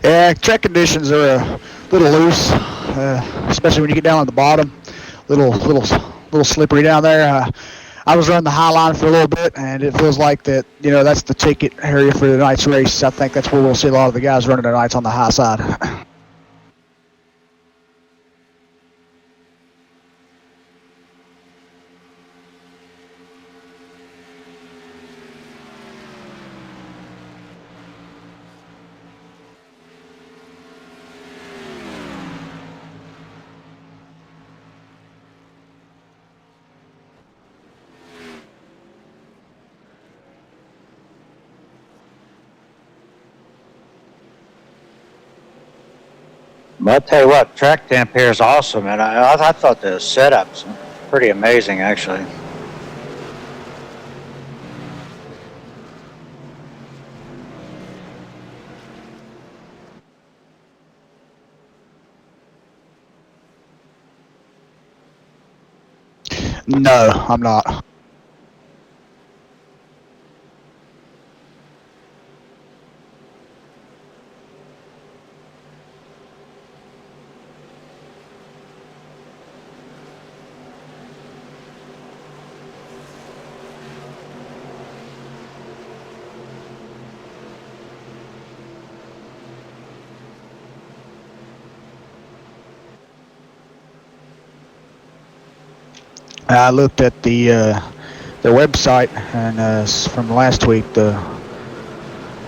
Yeah, track conditions are a little loose, especially when you get down on the bottom. Little slippery down there. I was running the high line for a little bit, and it feels like that. That's the ticket area for tonight's race. I think that's where we'll see a lot of the guys running tonight's on the high side. But I'll tell you what, track temp here is awesome, and I thought the setup's pretty amazing, actually. No, I'm not. I looked at their website, and from last week,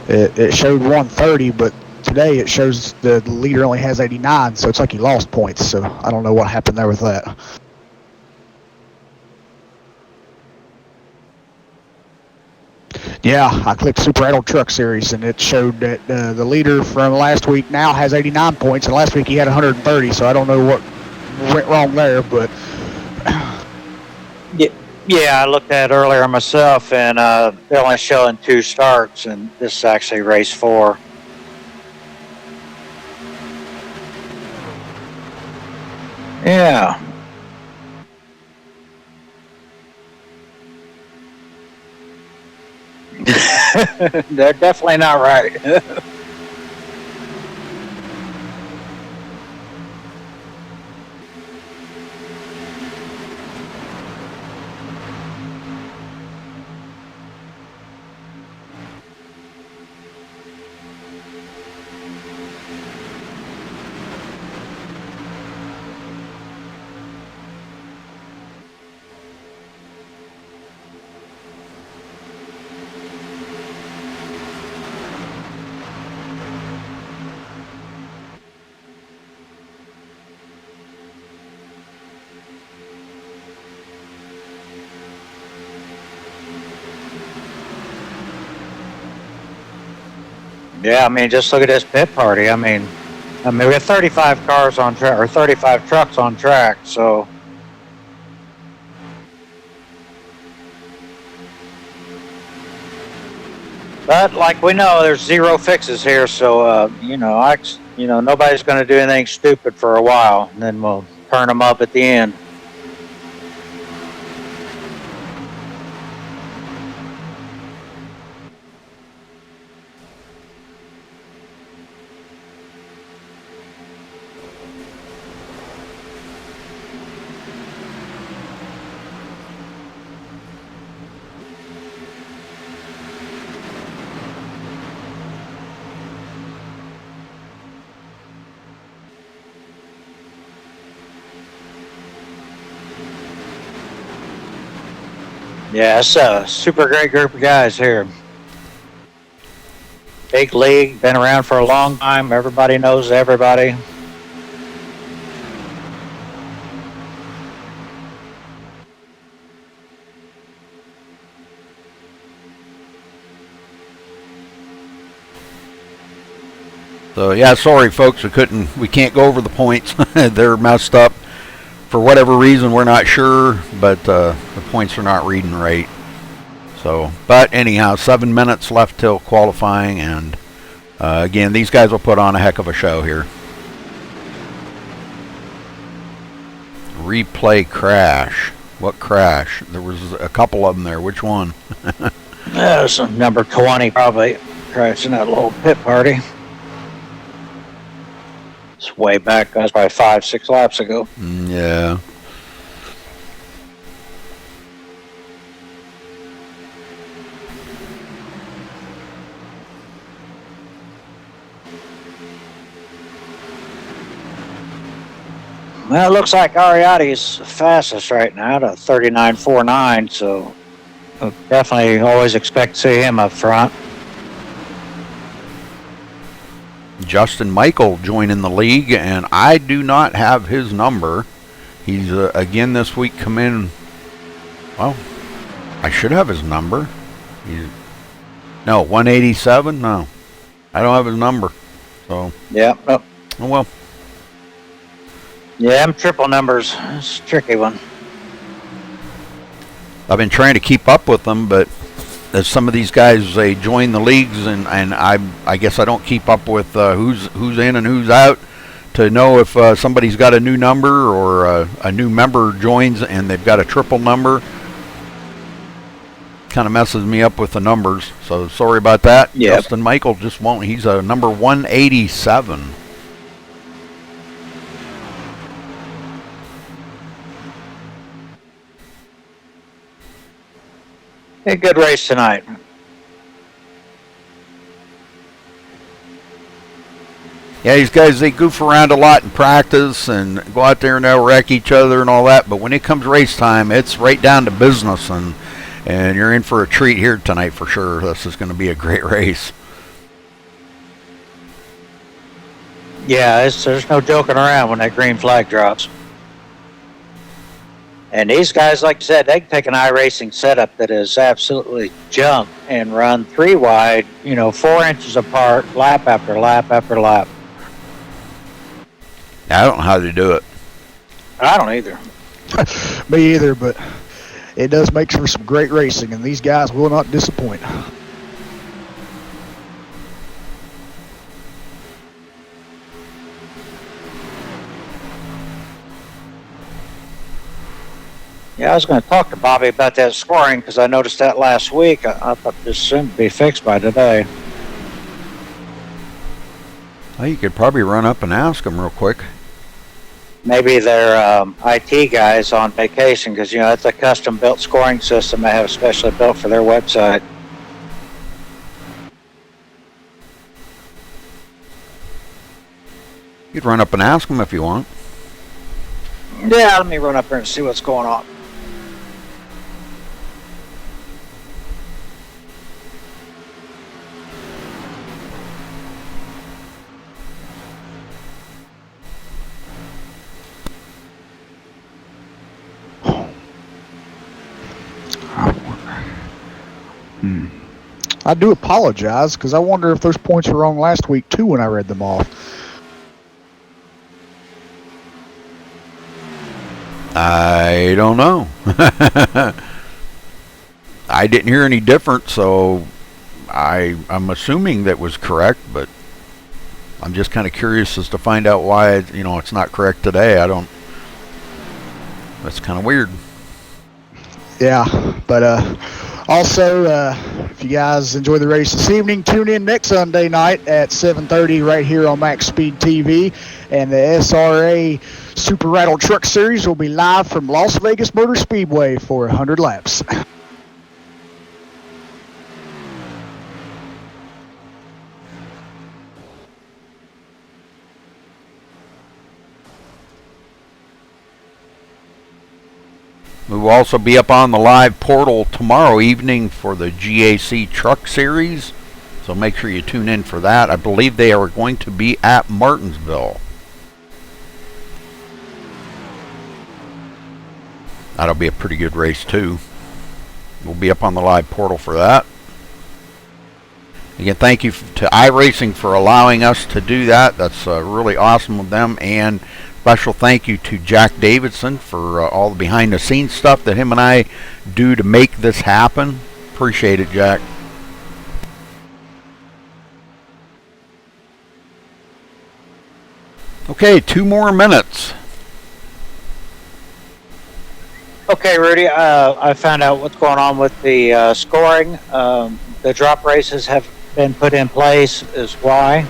it showed 130, but today it shows the leader only has 89, so it's like he lost points. So I don't know what happened there with that. Yeah, I clicked Super Idle Truck Series, and it showed that the leader from last week now has 89 points, and last week he had 130. So I don't know what went wrong there, but. Yeah, I looked at it earlier myself, and they're only showing 2 starts, and this is actually race 4. Yeah. They're definitely not right. Yeah, I mean, just look at this pit party. I mean, we have 35 cars on track, or 35 trucks on track, so. But like we know, there's 0 fixes here, so nobody's going to do anything stupid for a while, and then we'll turn them up at the end. Yeah, it's a super great group of guys here. Big league, been around for a long time. Everybody knows everybody. So yeah, sorry folks, we can't go over the points. They're messed up. For whatever reason, we're not sure, but the points are not reading right. So, but anyhow, 7 minutes left till qualifying, and again, these guys will put on a heck of a show here. Replay crash. What crash? There was a couple of them there. Which one? There's number 20 probably crashing that little pit party. It's way back. That's probably 5-6 laps ago. Yeah. Well, it looks like Ariadne's fastest right now at 39.49, so definitely always expect to see him up front. Justin Michael joining the league, and I do not have his number. He's again this week come in. Well, I should have his number. No, 187. No, I don't have his number. So yeah. Oh well. Yeah, them triple numbers. It's a tricky one. I've been trying to keep up with them, but as some of these guys, they join the leagues, and I guess I don't keep up with who's in and who's out to know if somebody's got a new number or a new member joins and they've got a triple number. Kind of messes me up with the numbers, so sorry about that. Yep. Justin Michael just won't. He's a number 187. A good race tonight. Yeah, these guys, they goof around a lot in practice and go out there and they'll wreck each other and all that, but when it comes race time, it's right down to business, and you're in for a treat here tonight for sure. This is going to be a great race. Yeah, there's no joking around when that green flag drops. And these guys, like I said, they can take an iRacing setup that is absolutely junk and run 3 wide, 4 inches apart, lap after lap after lap. I don't know how they do it. I don't either. Me either, but it does make for some great racing, and these guys will not disappoint. Yeah, I was going to talk to Bobby about that scoring because I noticed that last week. I thought this seemed to be fixed by today. Well, you could probably run up and ask them real quick. Maybe their IT guys on vacation because, it's a custom-built scoring system they have especially built for their website. You could run up and ask them if you want. Yeah, let me run up there and see what's going on. I do apologize because I wonder if those points were wrong last week too when I read them off. I don't know. I didn't hear any different, so I'm assuming that was correct, but I'm just kind of curious as to find out why it's not correct today. That's kind of weird. Yeah, but also, if you guys enjoy the race this evening, tune in next Sunday night at 7:30 right here on MaxSpeedTV, and the SRA Super Rattle Truck Series will be live from Las Vegas Motor Speedway for 100 laps. We will also be up on the live portal tomorrow evening for the GAC Truck Series, so make sure you tune in for that. I believe they are going to be at Martinsville. That'll be a pretty good race too. We'll be up on the live portal for that. Again, thank you to iRacing for allowing us to do that. That's really awesome of them. And special thank you to Jack Davidson for all the behind-the-scenes stuff that him and I do to make this happen. Appreciate it, Jack. Okay, 2 more minutes. Okay, Rudy, I found out what's going on with the scoring. The drop races have been put in place is why.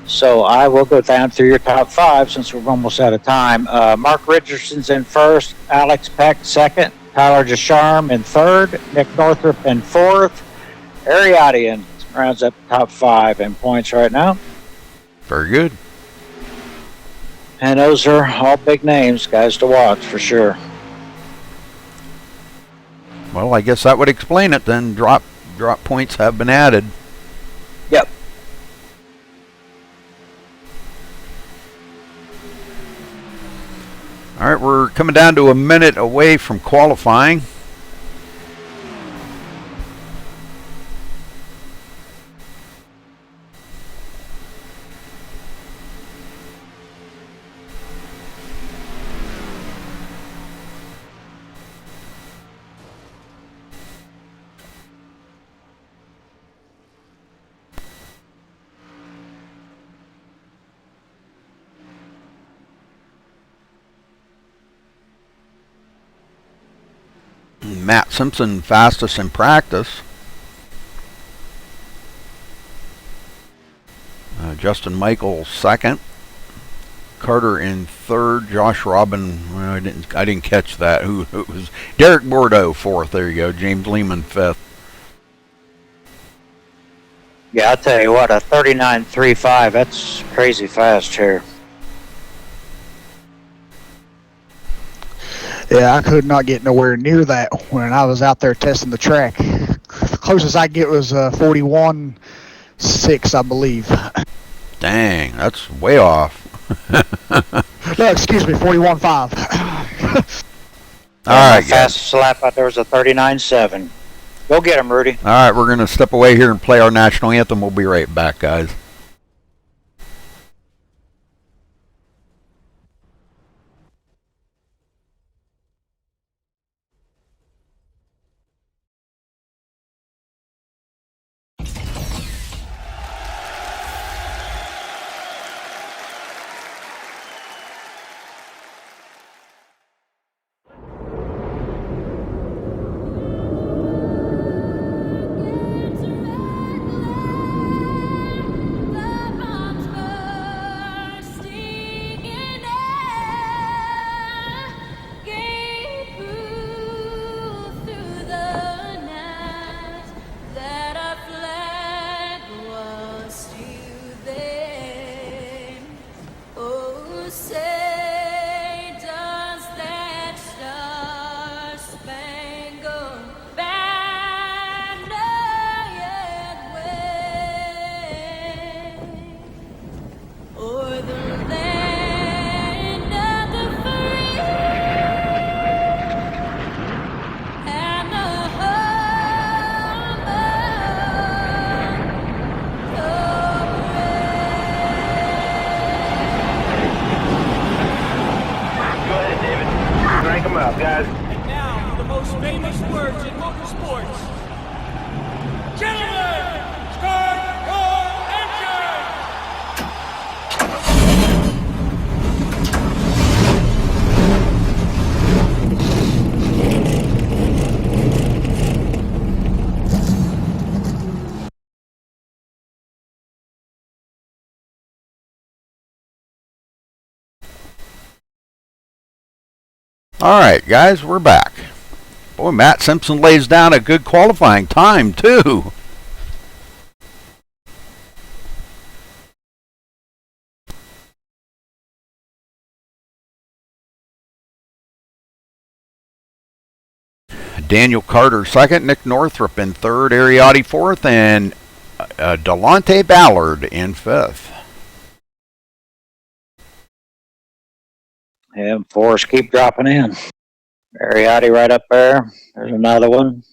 So I will go down through your top 5 since we're almost out of time. Mark Richardson's in first, Alex Peck second, Tyler Descharme in third, Nick Northrup in fourth, Ariadian rounds up top 5 in points right now. Very good. And those are all big names, guys, to watch for sure. Well, I guess that would explain it then. Drop points have been added. Yep. All right, we're coming down to a minute away from qualifying. Matt Simpson fastest in practice. Justin Michael second. Carter in third. Josh Robin. Well, I didn't catch that. Who it was? Derek Bordeaux fourth. There you go. James Lehman fifth. Yeah, I'll tell you what, a 39.35. That's crazy fast here. Yeah, I could not get nowhere near that when I was out there testing the track. The closest I get was 41.6, I believe. Dang, that's way off. No, excuse me, 41.5. All right, guys. Fastest lap out there was a 39.7. Go get him, Rudy. All right, we're going to step away here and play our national anthem. We'll be right back, guys. Guys. And now, the most famous words in motorsports. Gentlemen, start your engine! All right, guys, we're back. Boy, Matt Simpson lays down a good qualifying time, too. Daniel Carter second, Nick Northrup in third, Ariati fourth, and Delonte Ballard in fifth. Yeah, fours keep dropping in. Ariati right up there. There's another one.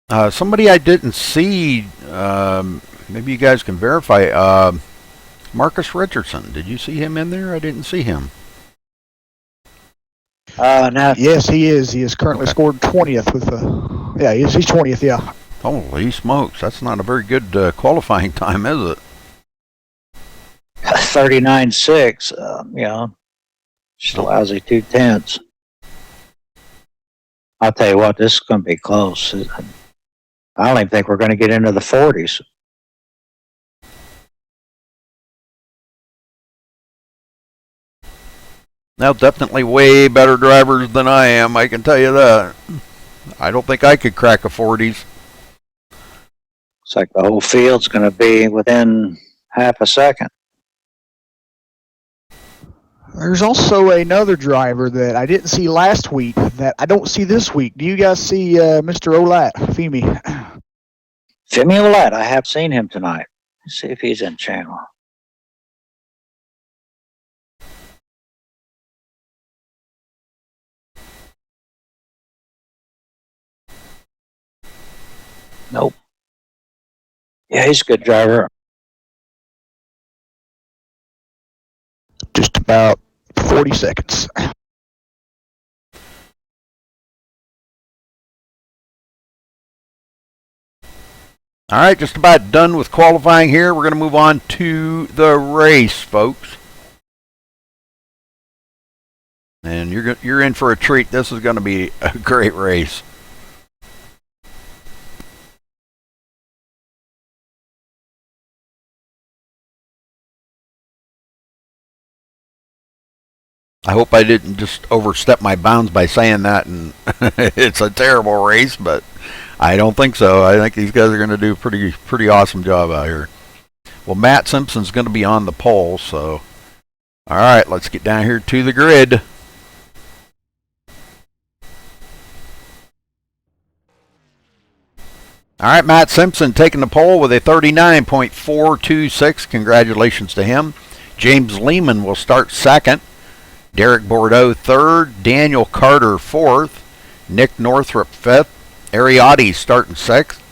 Somebody I didn't see, maybe you guys can verify, Marcus Richardson. Did you see him in there? I didn't see him. No, Yes, he is. He has currently Okay. scored 20th with the. Yeah, he's 20th. Yeah. Holy smokes, that's not a very good qualifying time, is it? 39.6. Just a lousy 2/10. I'll tell you what, this is going to be close. I don't even think we're going to get into the 40s. Now, definitely way better drivers than I am, I can tell you that. I don't think I could crack a 40s. It's like the whole field's going to be within half a second. There's also another driver that I didn't see last week that I don't see this week. Do you guys see Mr. Olat, Femi? Jimmy Ouellette, I have seen him tonight. Let's see if he's in channel. Nope. Yeah, he's a good driver. Just about 40 seconds. All right, just about done with qualifying here. We're going to move on to the race, folks. And you're in for a treat. This is going to be a great race. I hope I didn't just overstep my bounds by saying that, and it's a terrible race, but I don't think so. I think these guys are going to do a pretty awesome job out here. Well, Matt Simpson's going to be on the pole, so all right, let's get down here to the grid. All right, Matt Simpson taking the pole with a 39.426. Congratulations to him. James Lehman will start second. Derek Bordeaux third. Daniel Carter fourth. Nick Northrup fifth. Ariotti starting sixth.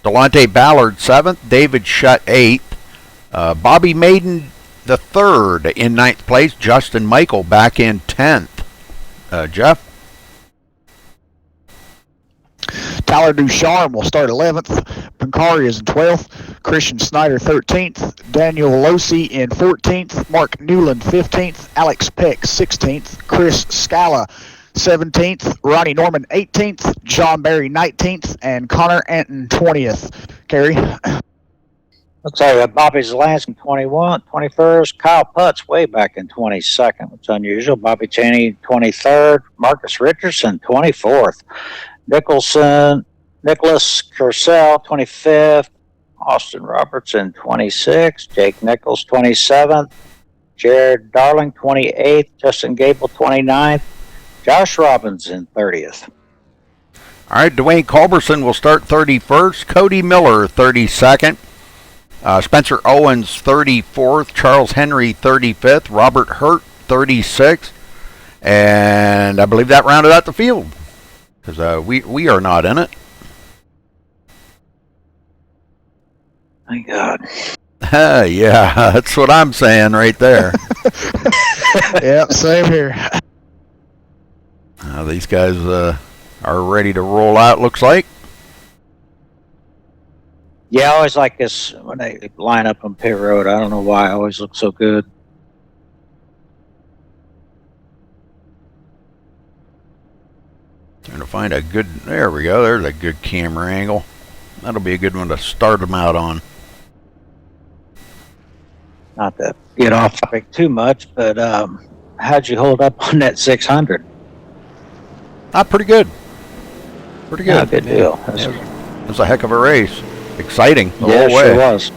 Delonte Ballard seventh. David Shutt eighth. Bobby Maiden the third in ninth place. Justin Michael back in 10th. Jeff? Tyler Ducharme will start 11th. Pancari is in 12th. Christian Snyder 13th. Daniel Losi in 14th. Mark Newland 15th. Alex Peck 16th. Chris Scala 17th. Ronnie Norman 18th. John Barry 19th. And Connor Anton 20th. Kerry? Looks like Bobby Zelansky 21st. Kyle Putz way back in 22nd, which is unusual. Bobby Cheney 23rd. Marcus Richardson 24th. Nicholas Purcell 25th. Austin Robertson 26th. Jake Nichols 27th. Jared Darling 28th. Justin Gable 29th. Josh Robinson 30th. All right, Dwayne Culberson will start 31st. Cody Miller 32nd. Spencer Owens 34th. Charles Henry 35th. Robert Hurt 36th. And I believe that rounded out the field, because we are not in it. Thank God. Yeah, that's what I'm saying right there. Yep, same here. These guys are ready to roll out, looks like. Yeah, I always like this when they line up on pit road. I don't know why. I always look so good. Trying to find a good, there we go, there's a good camera angle. That'll be a good one to start them out on. Not to get off topic too much, but how'd you hold up on that 600? Pretty good. Pretty good. Yeah, good deal. It was a heck of a race. Exciting the Yeah, whole way. sure was.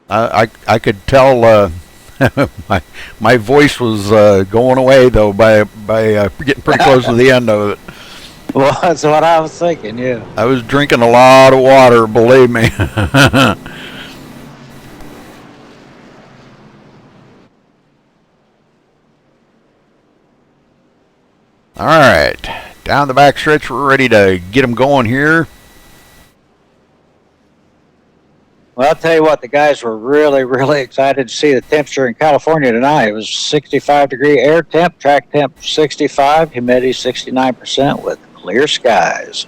I could tell my voice was going away though by getting pretty close to the end of it. Well, that's what I was thinking. Yeah. I was drinking a lot of water, believe me. All right, Down the back stretch, we're ready to get them going here. Well, I'll tell you what, the guys were really, really excited to see the temperature in California tonight. It was 65-degree air temp, track temp 65, humidity 69% with clear skies.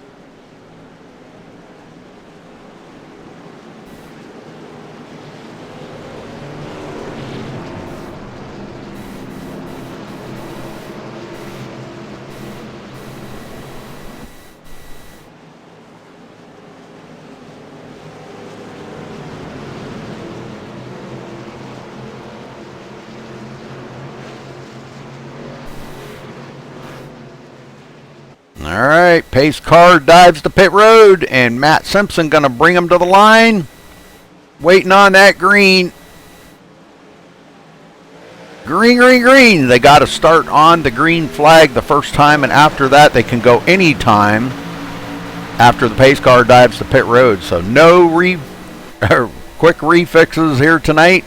All right, pace car dives to pit road, and Matt Simpson going to bring him to the line. Waiting on that green. Green, green, green. They got to start on the green flag the first time, and after that they can go any time after the pace car dives to pit road. So no quick refixes here tonight.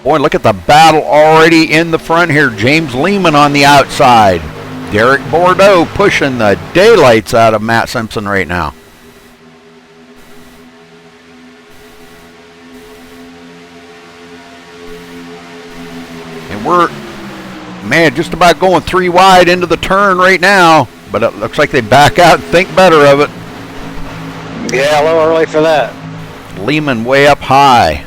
Boy, look at the battle already in the front here. James Lehman on the outside. Derek Bordeaux pushing the daylights out of Matt Simpson right now. And we're, man, just about going 3 wide into the turn right now, but it looks like they back out and think better of it. Yeah, a little early for that. Lehman way up high.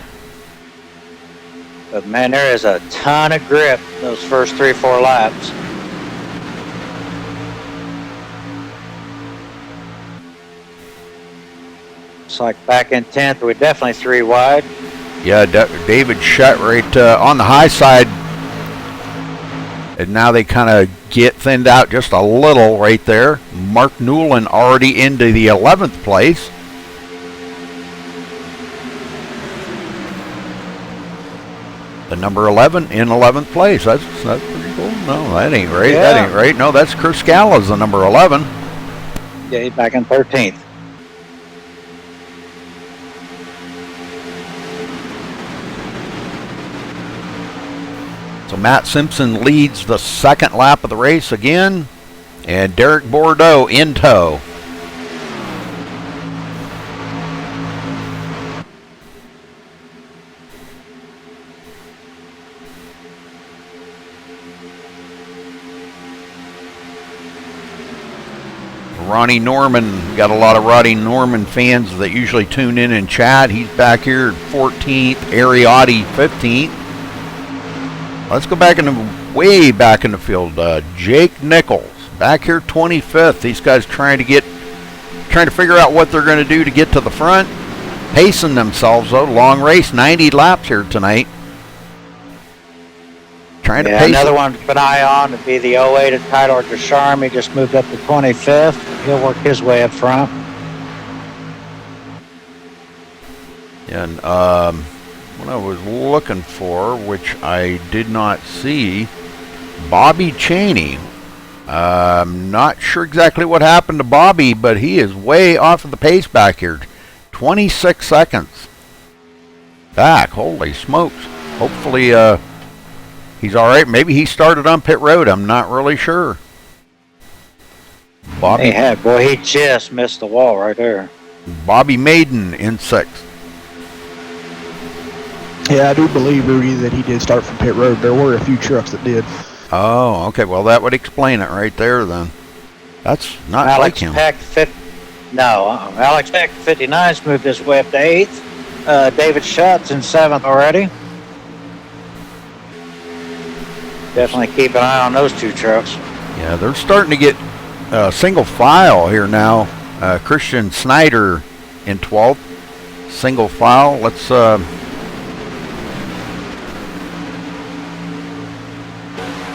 But, man, there is a ton of grip those first 3-4 laps. Looks like back in 10th, we're definitely 3 wide. Yeah, David shut right on the high side. And now they kind of get thinned out just a little right there. Mark Newland already into the 11th place. The number 11 in 11th place. That's pretty cool. No, that ain't right. Yeah. That ain't right. No, that's Chris Scala's the number 11. Yeah, he's back in 13th. So Matt Simpson leads the second lap of the race again, and Derek Bordeaux in tow. Ronnie Norman, got a lot of Ronnie Norman fans that usually tune in and chat. He's back here at 14th, Ariotti 15th. Let's go back way back in the field. Jake Nichols back here 25th. These guys trying to figure out what they're going to do to get to the front. Pacing themselves though. Long race, 90 laps here tonight. Trying to pace. Another one to keep an eye on would be the 08 at Tyler Descharme. He just moved up to 25th. He'll work his way up front. And what I was looking for, which I did not see, Bobby Cheney. I'm not sure exactly what happened to Bobby, but he is way off of the pace back here. 26 seconds back. Holy smokes. Hopefully he's all right. Maybe he started on pit road. I'm not really sure. Bobby. He had, boy, he just missed the wall right there. Bobby Maiden in 6th. Yeah, I do believe, Rudy, that he did start from pit road. There were a few trucks that did. Oh, okay. Well, that would explain it right there then. That's not Alex like him. Peck, Alex Peck, 59's moved his way up to 8th. David Schutz in 7th already. Definitely keep an eye on those 2 trucks. Yeah, they're starting to get single file here now. Christian Snyder in 12th. Single file. Let's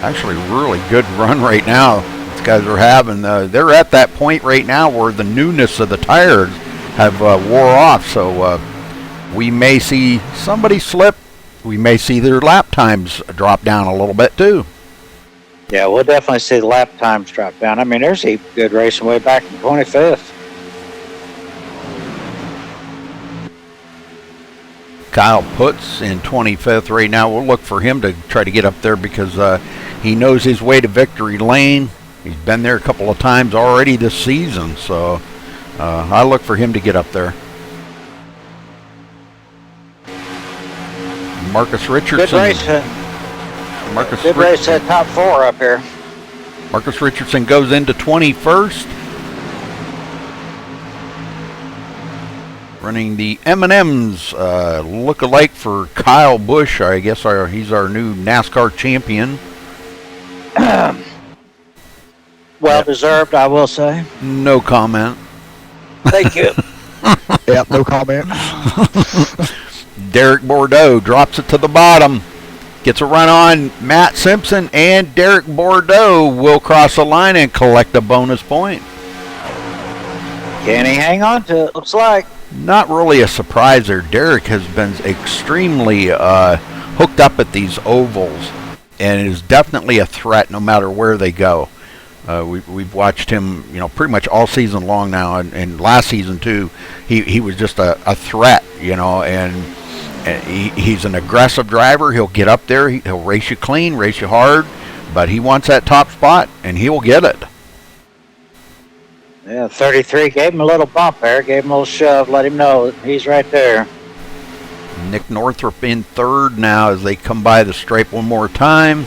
actually really good run right now these guys are having. They're at that point right now where the newness of the tires have wore off, so we may see somebody slip. We may see their lap times drop down a little bit too. Yeah, we'll definitely see the lap times drop down. I mean, there's a good racing way back in 25th. Kyle Putz in 25th right now. We'll look for him to try to get up there because he knows his way to victory lane. He's been there a couple of times already this season, so I look for him to get up there. Marcus Richardson. Good race. Good race at top 4 up here. Marcus Richardson goes into 21st. Running the M&M's look-alike for Kyle Busch. I guess he's our new NASCAR champion. Well deserved, I will say. No comment. Thank you. Yep, no comment. Derek Bordeaux drops it to the bottom. Gets a run on Matt Simpson, and Derek Bordeaux will cross the line and collect a bonus point. Can he hang on to it? Looks like. Not really a surprise there. Derek has been extremely hooked up at these ovals and is definitely a threat no matter where they go. We've watched him, pretty much all season long now, and last season too. He was just a threat, and he's an aggressive driver. He'll get up there. He'll race you clean, race you hard, but he wants that top spot, and he will get it. Yeah, 33 gave him a little bump there, gave him a little shove, let him know that he's right there. Nick Northrup in third now as they come by the stripe one more time.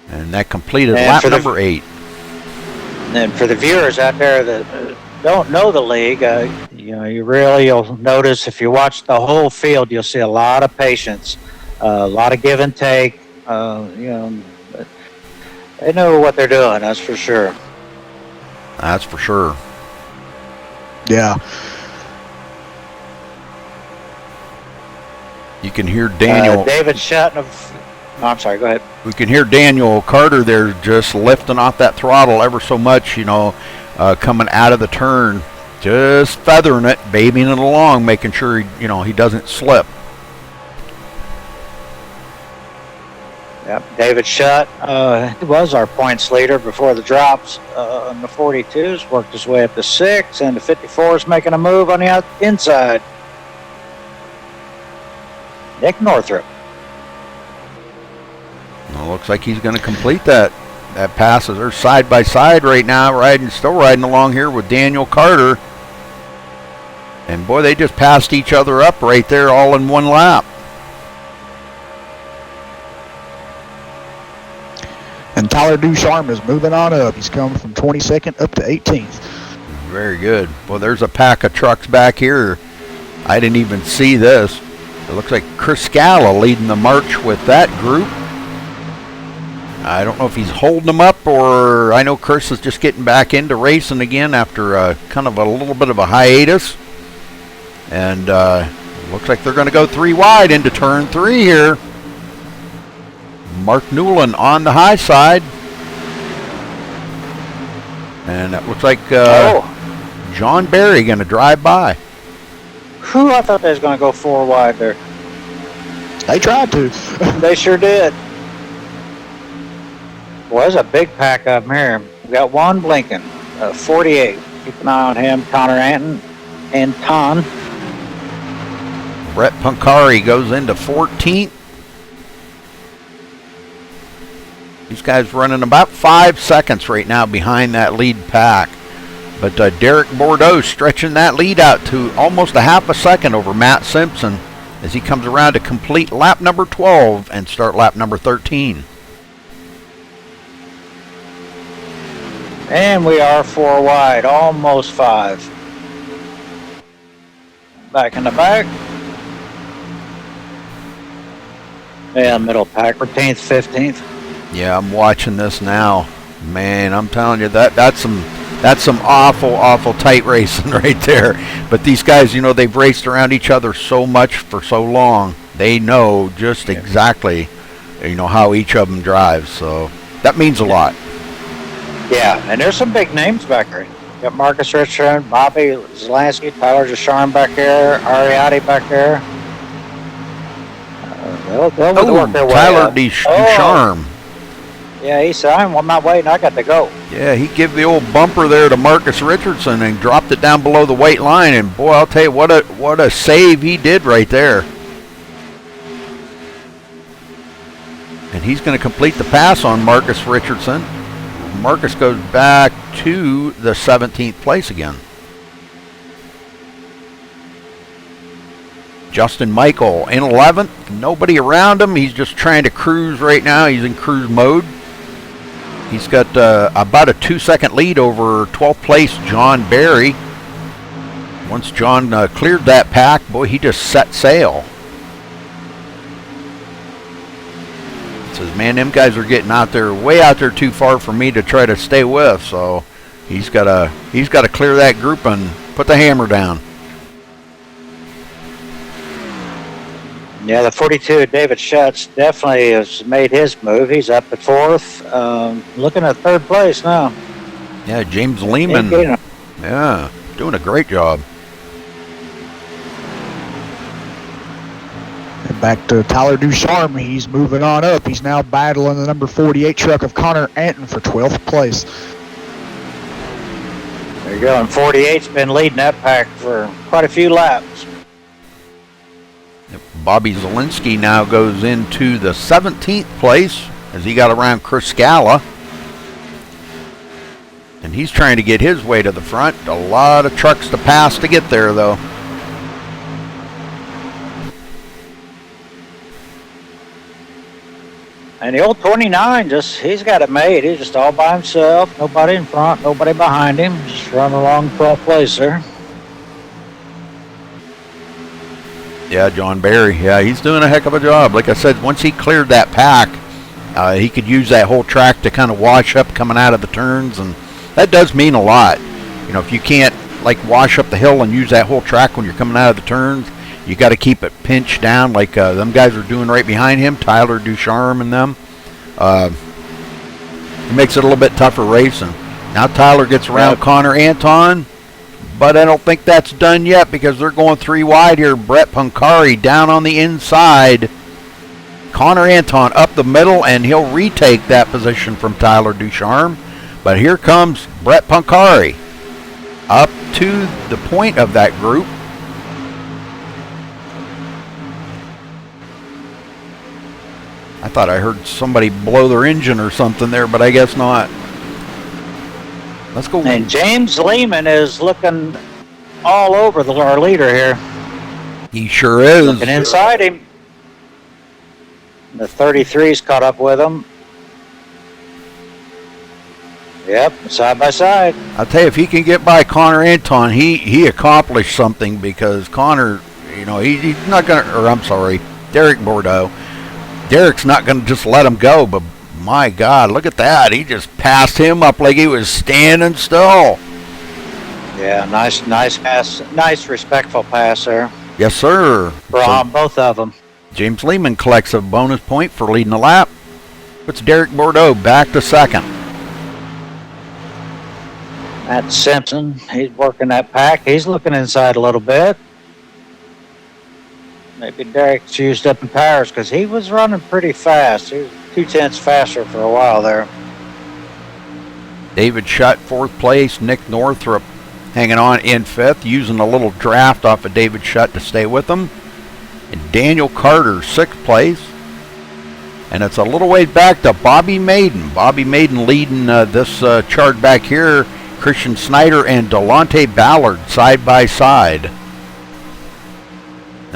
And that completed lap number 8. And for the viewers out there that don't know the league, you'll notice if you watch the whole field, you'll see a lot of patience, a lot of give and take. They know what they're doing, that's for sure. That's for sure. Yeah. You can hear Daniel. David Sutton I'm sorry, go ahead. We can hear Daniel Carter there just lifting off that throttle ever so much, coming out of the turn, just feathering it, babying it along, making sure he doesn't slip. Yep, David Shutt, he was our points leader before the drops on the 42s, worked his way up to 6, and the 54s making a move on the inside. Nick Northrup. Well, looks like he's going to complete that pass. They're side by side right now, still riding along here with Daniel Carter. And boy, they just passed each other up right there all in one lap. And Tyler Ducharme is moving on up. He's coming from 22nd up to 18th. Very good. Well, there's a pack of trucks back here. I didn't even see this. It looks like Chris Scala leading the march with that group. I don't know if he's holding them up, or I know Chris is just getting back into racing again after kind of a little bit of a hiatus. And looks like they're going to go 3 wide into turn 3 here. Mark Newland on the high side. And it looks like John Barry going to drive by. Whew, I thought they was going to go 4 wide there. They tried to. They sure did. Well, there's a big pack up here. We got one blinking, 48. Keep an eye on him, Connor Anton. Brett Pancari goes into 14th. These guys running about 5 seconds right now behind that lead pack. But Derek Bordeaux stretching that lead out to almost a half a second over Matt Simpson as he comes around to complete lap number 12 and start lap number 13. And we are 4 wide, almost 5. Back in the back. Yeah, middle pack, retains 15th. Yeah, I'm watching this now. Man, I'm telling you, that's some awful tight racing right there. But these guys, they've raced around each other so much for so long. They know just exactly, how each of them drives. So that means a lot. Yeah, and there's some big names back there. You got Marcus Richardson, Bobby Zelansky, Tyler Ducharme back there, Ariati back there. They'll work their way Tyler up. Ducharme. Yeah, he said, I'm not waiting, I got to go. Yeah, he gave the old bumper there to Marcus Richardson and dropped it down below the white line. And boy, I'll tell you, what a save he did right there. And he's going to complete the pass on Marcus Richardson. Marcus goes back to the 17th place again. Justin Michael in 11th. Nobody around him. He's just trying to cruise right now. He's in cruise mode. He's got about a 2-second lead over 12th place John Barry. Once John cleared that pack, boy, he just set sail. He says, man, them guys are getting out there, way out there too far for me to try to stay with. So he's got to clear that group and put the hammer down. Yeah, the 42, David Schutz, definitely has made his move. He's up at 4th, looking at 3rd place now. Yeah, James Lehman. Yeah, doing a great job. And back to Tyler Ducharme. He's moving on up. He's now battling the number 48 truck of Connor Anton for 12th place. There you go. And 48's been leading that pack for quite a few laps. Bobby Zielinski now goes into the 17th place as he got around Chris Scala. And he's trying to get his way to the front. A lot of trucks to pass to get there, though. And the old 29, he's got it made. He's just all by himself. Nobody in front, nobody behind him. Just running along 12th place there. Yeah, John Barry. Yeah, he's doing a heck of a job. Like I said, once he cleared that pack, he could use that whole track to kind of wash up coming out of the turns, and that does mean a lot. You know, if you can't like wash up the hill and use that whole track when you're coming out of the turns, you got to keep it pinched down like them guys are doing right behind him, Tyler Ducharme and them. It makes it a little bit tougher racing. Now Tyler gets around Connor Anton. But I don't think that's done yet because they're going 3 wide here. Brett Pancari down on the inside. Connor Anton up the middle, and he'll retake that position from Tyler Ducharme. But here comes Brett Pancari up to the point of that group. I thought I heard somebody blow their engine or something there, but I guess not. Let's go. And James Lehman is looking all over our leader here. He sure is. Looking inside him. The 33's caught up with him. Yep, side by side. I'll tell you, if he can get by Connor Anton, he accomplished something because Connor, you know, he's not going to, or I'm sorry, Derek Bordeaux. Derek's not going to just let him go, but my God, look at that. He just passed him up like he was standing still. Yeah, nice pass. Nice, respectful pass there. Yes, sir. From both of them. James Lehman collects a bonus point for leading the lap. Puts Derek Bordeaux back to 2nd. Matt Simpson, he's working that pack. He's looking inside a little bit. Maybe Derek's used up in tires because he was running pretty fast. He was 2/10 faster for a while there. David Schutt, 4th place. Nick Northrup hanging on in 5th, using a little draft off of David Schutt to stay with him. And Daniel Carter, 6th place. And it's a little ways back to Bobby Maiden. Bobby Maiden leading this chart back here. Christian Snyder and Delonte Ballard side by side.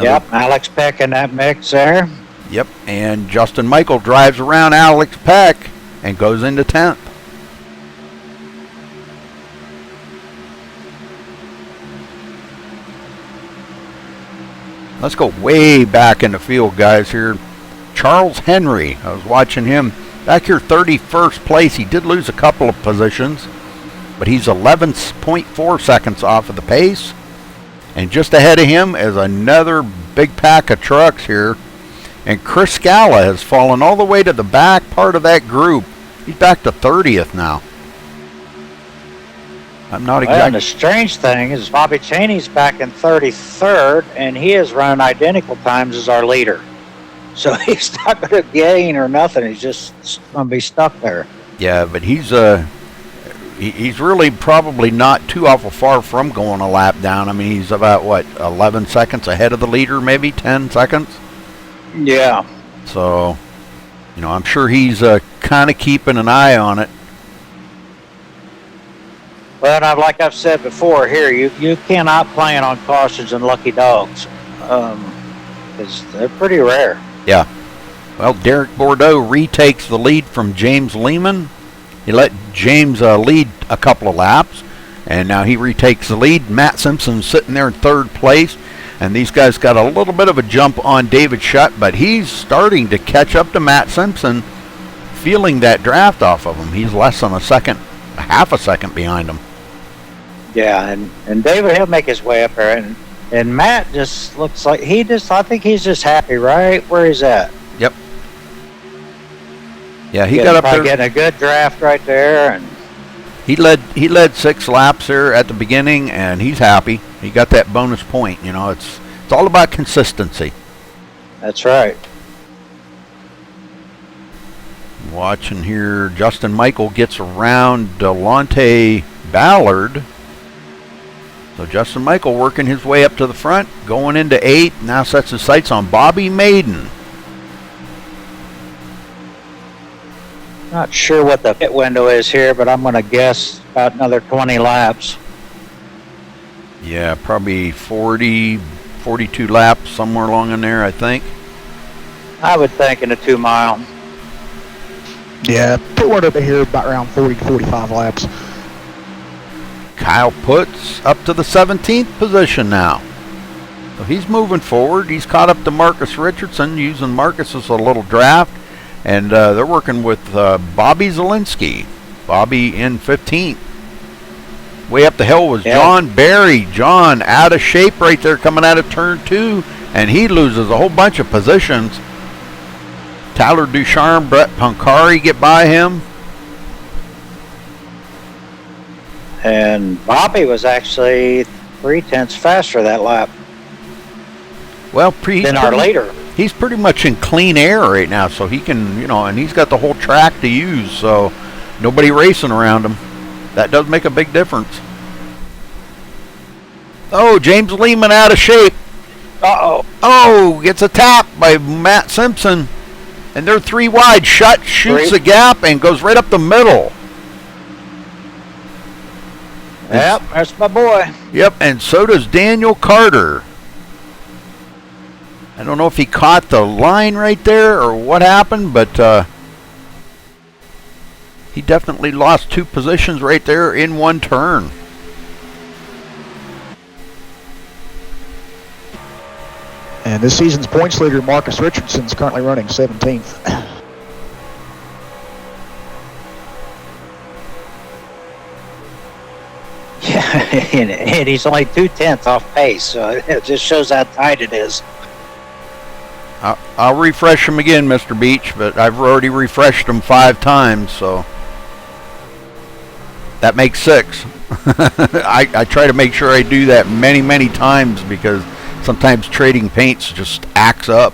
Yep, Alex Peck in that mix there. Yep, and Justin Michael drives around Alex Peck and goes into 10th. Let's go way back in the field, guys, here. Charles Henry, I was watching him back here, 31st place. He did lose a couple of positions, but he's 11.4 seconds off of the pace. And just ahead of him is another big pack of trucks here. And Chris Scala has fallen all the way to the back part of that group. He's back to 30th now. I'm not exactly. And the strange thing is Bobby Cheney's back in 33rd, and he is running identical times as our leader. So he's not going to gain or nothing. He's just going to be stuck there. Yeah, but he's really probably not too awful far from going a lap down. I mean, he's about, 11 seconds ahead of the leader, maybe 10 seconds? Yeah. So, You know, I'm sure he's kind of keeping an eye on it. Well, and like I've said before here, you cannot plan on cautions and lucky dogs. Because they're pretty rare. Yeah. Well, Derek Bordeaux retakes the lead from James Lehman. He let James lead a couple of laps, and now he retakes the lead. Matt Simpson's sitting there in third place, and these guys got a little bit of a jump on David Shutt, but he's starting to catch up to Matt Simpson, feeling that draft off of him. He's less than a second, half a second behind him. Yeah, and David, he'll make his way up there, and Matt just looks like I think he's just happy right where he's at. Yep. Yeah, he got up there. Getting a good draft right there, and he led 6 laps there at the beginning, and he's happy. He got that bonus point. You know, it's all about consistency. That's right. Watching here, Justin Michael gets around Delonte Ballard. So Justin Michael working his way up to the front, going into 8th. Now sets his sights on Bobby Maiden. Not sure what the pit window is here, but I'm going to guess about another 20 laps. Yeah, probably 40, 42 laps, somewhere along in there, I think. I would think in a 2 mile. Yeah, pit window over here about around 40 to 45 laps. Kyle Putz up to the 17th position now. So he's moving forward. He's caught up to Marcus Richardson, using Marcus as a little draft. And they're working with Bobby Zielinski. Bobby in 15th. Way up the hill was John Barry. John out of shape right there coming out of turn 2. And he loses a whole bunch of positions. Tyler Ducharme, Brett Pancari get by him. And Bobby was actually 3/10 faster that lap Well, than our leader. He's pretty much in clean air right now, so he can, you know, and he's got the whole track to use, so nobody racing around him. That does make a big difference. Oh, James Lehman out of shape. Uh-oh. Oh, gets a tap by Matt Simpson, and they're 3 wide. Shutt shoots the gap and goes right up the middle. Yep, that's my boy. Yep, and so does Daniel Carter. I don't know if he caught the line right there or what happened, but he definitely lost 2 positions right there in one turn. And this season's points leader, Marcus Richardson, is currently running 17th. Yeah, and he's only 2/10 off pace, so it just shows how tight it is. I'll refresh him again, Mr. Beach, but I've already refreshed him 5 times, so that makes 6. I try to make sure I do that many, many times because sometimes trading paints just acts up.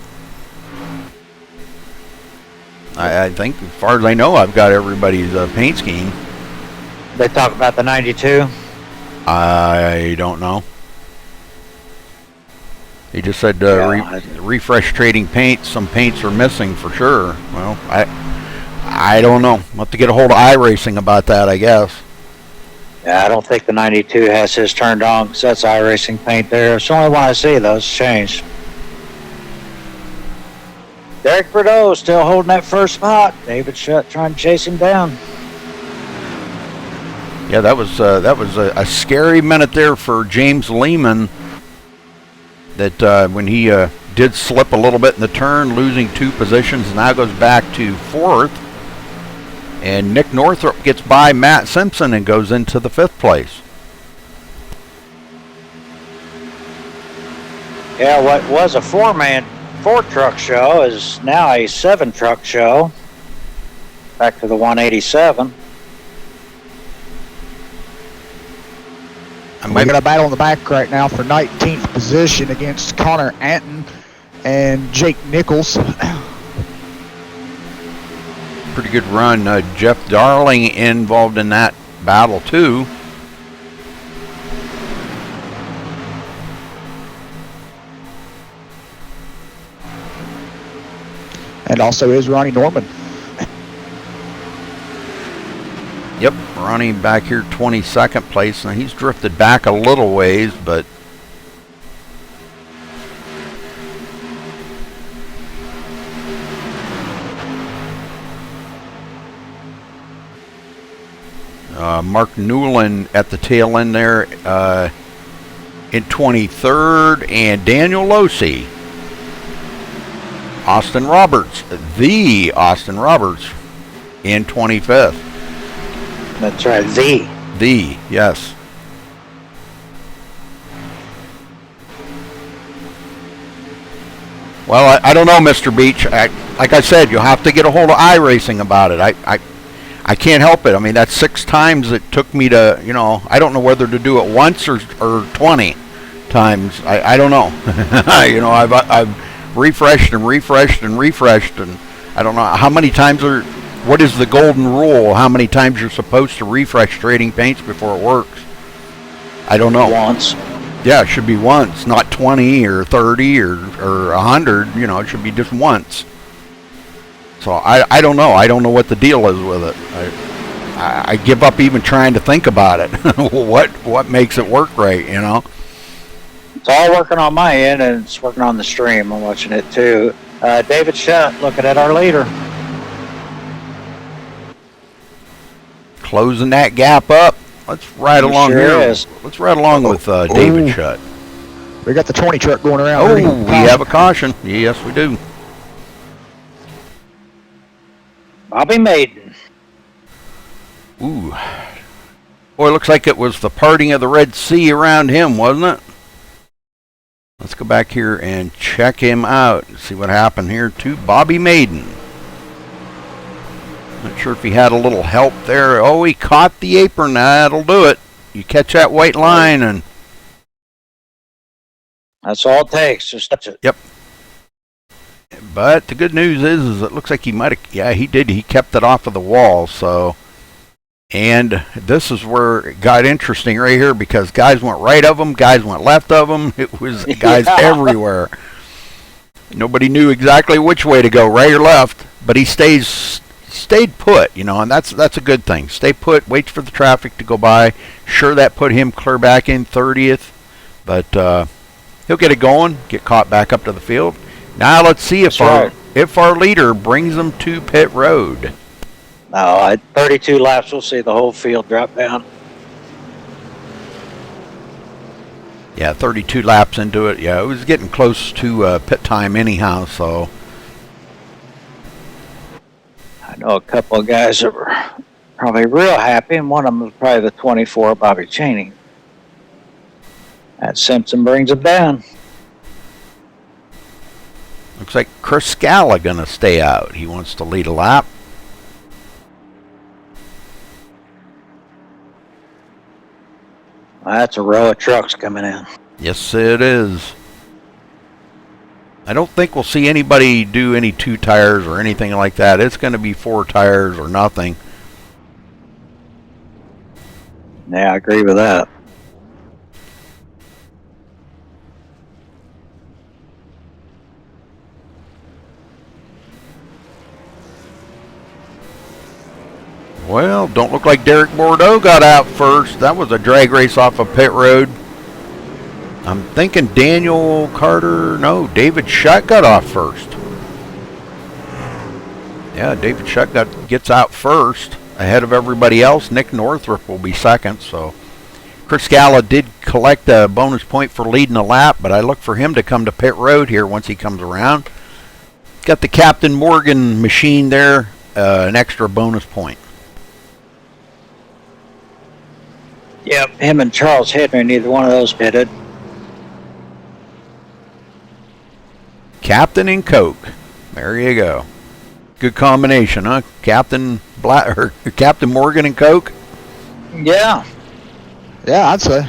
I think, as far as I know, I've got everybody's paint scheme. They talk about the 92. I don't know. He just said refresh trading paints. Some paints are missing for sure. Well, I don't know. We'll have to get a hold of iRacing about that, I guess. Yeah, I don't think the 92 has his turned on because that's iRacing paint there. It's the only one I see, though. It's changed. Derek Bordeaux still holding that first spot. David Shutt trying to chase him down. Yeah, that was a scary minute there for James Lehman. That when he did slip a little bit in the turn, losing 2 positions, now goes back to 4th. And Nick Northrup gets by Matt Simpson and goes into the 5th place. Yeah, what was a 4-truck show is now a 7-truck show. Back to the 187. We got a battle in the back right now for 19th position against Connor Anton and Jake Nichols. Pretty good run. Jeff Darling involved in that battle too. And and also is Ronnie Norman. Yep, Ronnie back here 22nd place. Now he's drifted back a little ways, but Mark Newland at the tail end there in 23rd, and Daniel Losey. Austin Roberts, the Austin Roberts, in 25th. That's right, The, yes. Well, I don't know, Mr. Beach. Like I said, you'll have to get a hold of iRacing about it. I can't help it. I mean, that's 6 times it took me to, you know, I don't know whether to do it once or 20 times. I don't know. You know, I've refreshed and refreshed and refreshed, and I don't know how many times what is the golden rule? How many times you're supposed to refresh trading paints before it works? I don't know. Once. Yeah, it should be once, not 20 or 30 or 100. You know, it should be just once. So I don't know. I don't know what the deal is with it. I give up even trying to think about it. What makes it work right, you know? It's all working on my end, and it's working on the stream. I'm watching it too. David Shutt looking at our leader. Closing that gap up. Let's ride along sure here. Is. Let's ride along with David Shutt. We got the 20 truck going around. Oh, Ernie. we have a caution. Yes, we do. Bobby Maiden. Ooh. Boy, looks like it was the parting of the Red Sea around him, wasn't it? Let's go back here and check him out and see what happened here to Bobby Maiden. Not sure if he had a little help there. Oh, he caught the apron. That'll do it. You catch that white line and... That's all it takes. Just touch it. Yep. But the good news is it looks like he might have... Yeah, he did. He kept it off of the wall, so... And this is where it got interesting right here, because guys went right of him, guys went left of him. It was guys everywhere. Nobody knew exactly which way to go, right or left, but he stayed put, you know, and that's a good thing. Stay put, wait for the traffic to go by. Sure, that put him clear back in 30th, but he'll get it going, get caught back up to the field. Now let's see if our leader brings him to pit road. No, at 32 laps, we'll see the whole field drop down. Yeah, 32 laps into it. Yeah, it was getting close to pit time anyhow, so. I know a couple of guys that were probably real happy, and one of them was probably the 24, Bobby Cheney. That Simpson brings it down. Looks like Chris Scala gonna stay out. He wants to lead a lap. That's a row of trucks coming in. Yes, it is. I don't think we'll see anybody do any 2 tires or anything like that. It's going to be 4 tires or nothing. Yeah, I agree with that. Well, don't look like Derek Bordeaux got out first. That was a drag race off of pit road. I'm thinking Daniel Carter, no, David Shutt got off first. Yeah, David Shutt gets out first ahead of everybody else. Nick Northrup will be second, so Chris Scala did collect a bonus point for leading a lap, but I look for him to come to pit road here once he comes around. Got the Captain Morgan machine there, an extra bonus point. Yep, him and Charles Henry, neither one of those pitted. Captain and Coke. There you go. Good combination, huh? Captain Morgan and Coke? Yeah. Yeah, I'd say.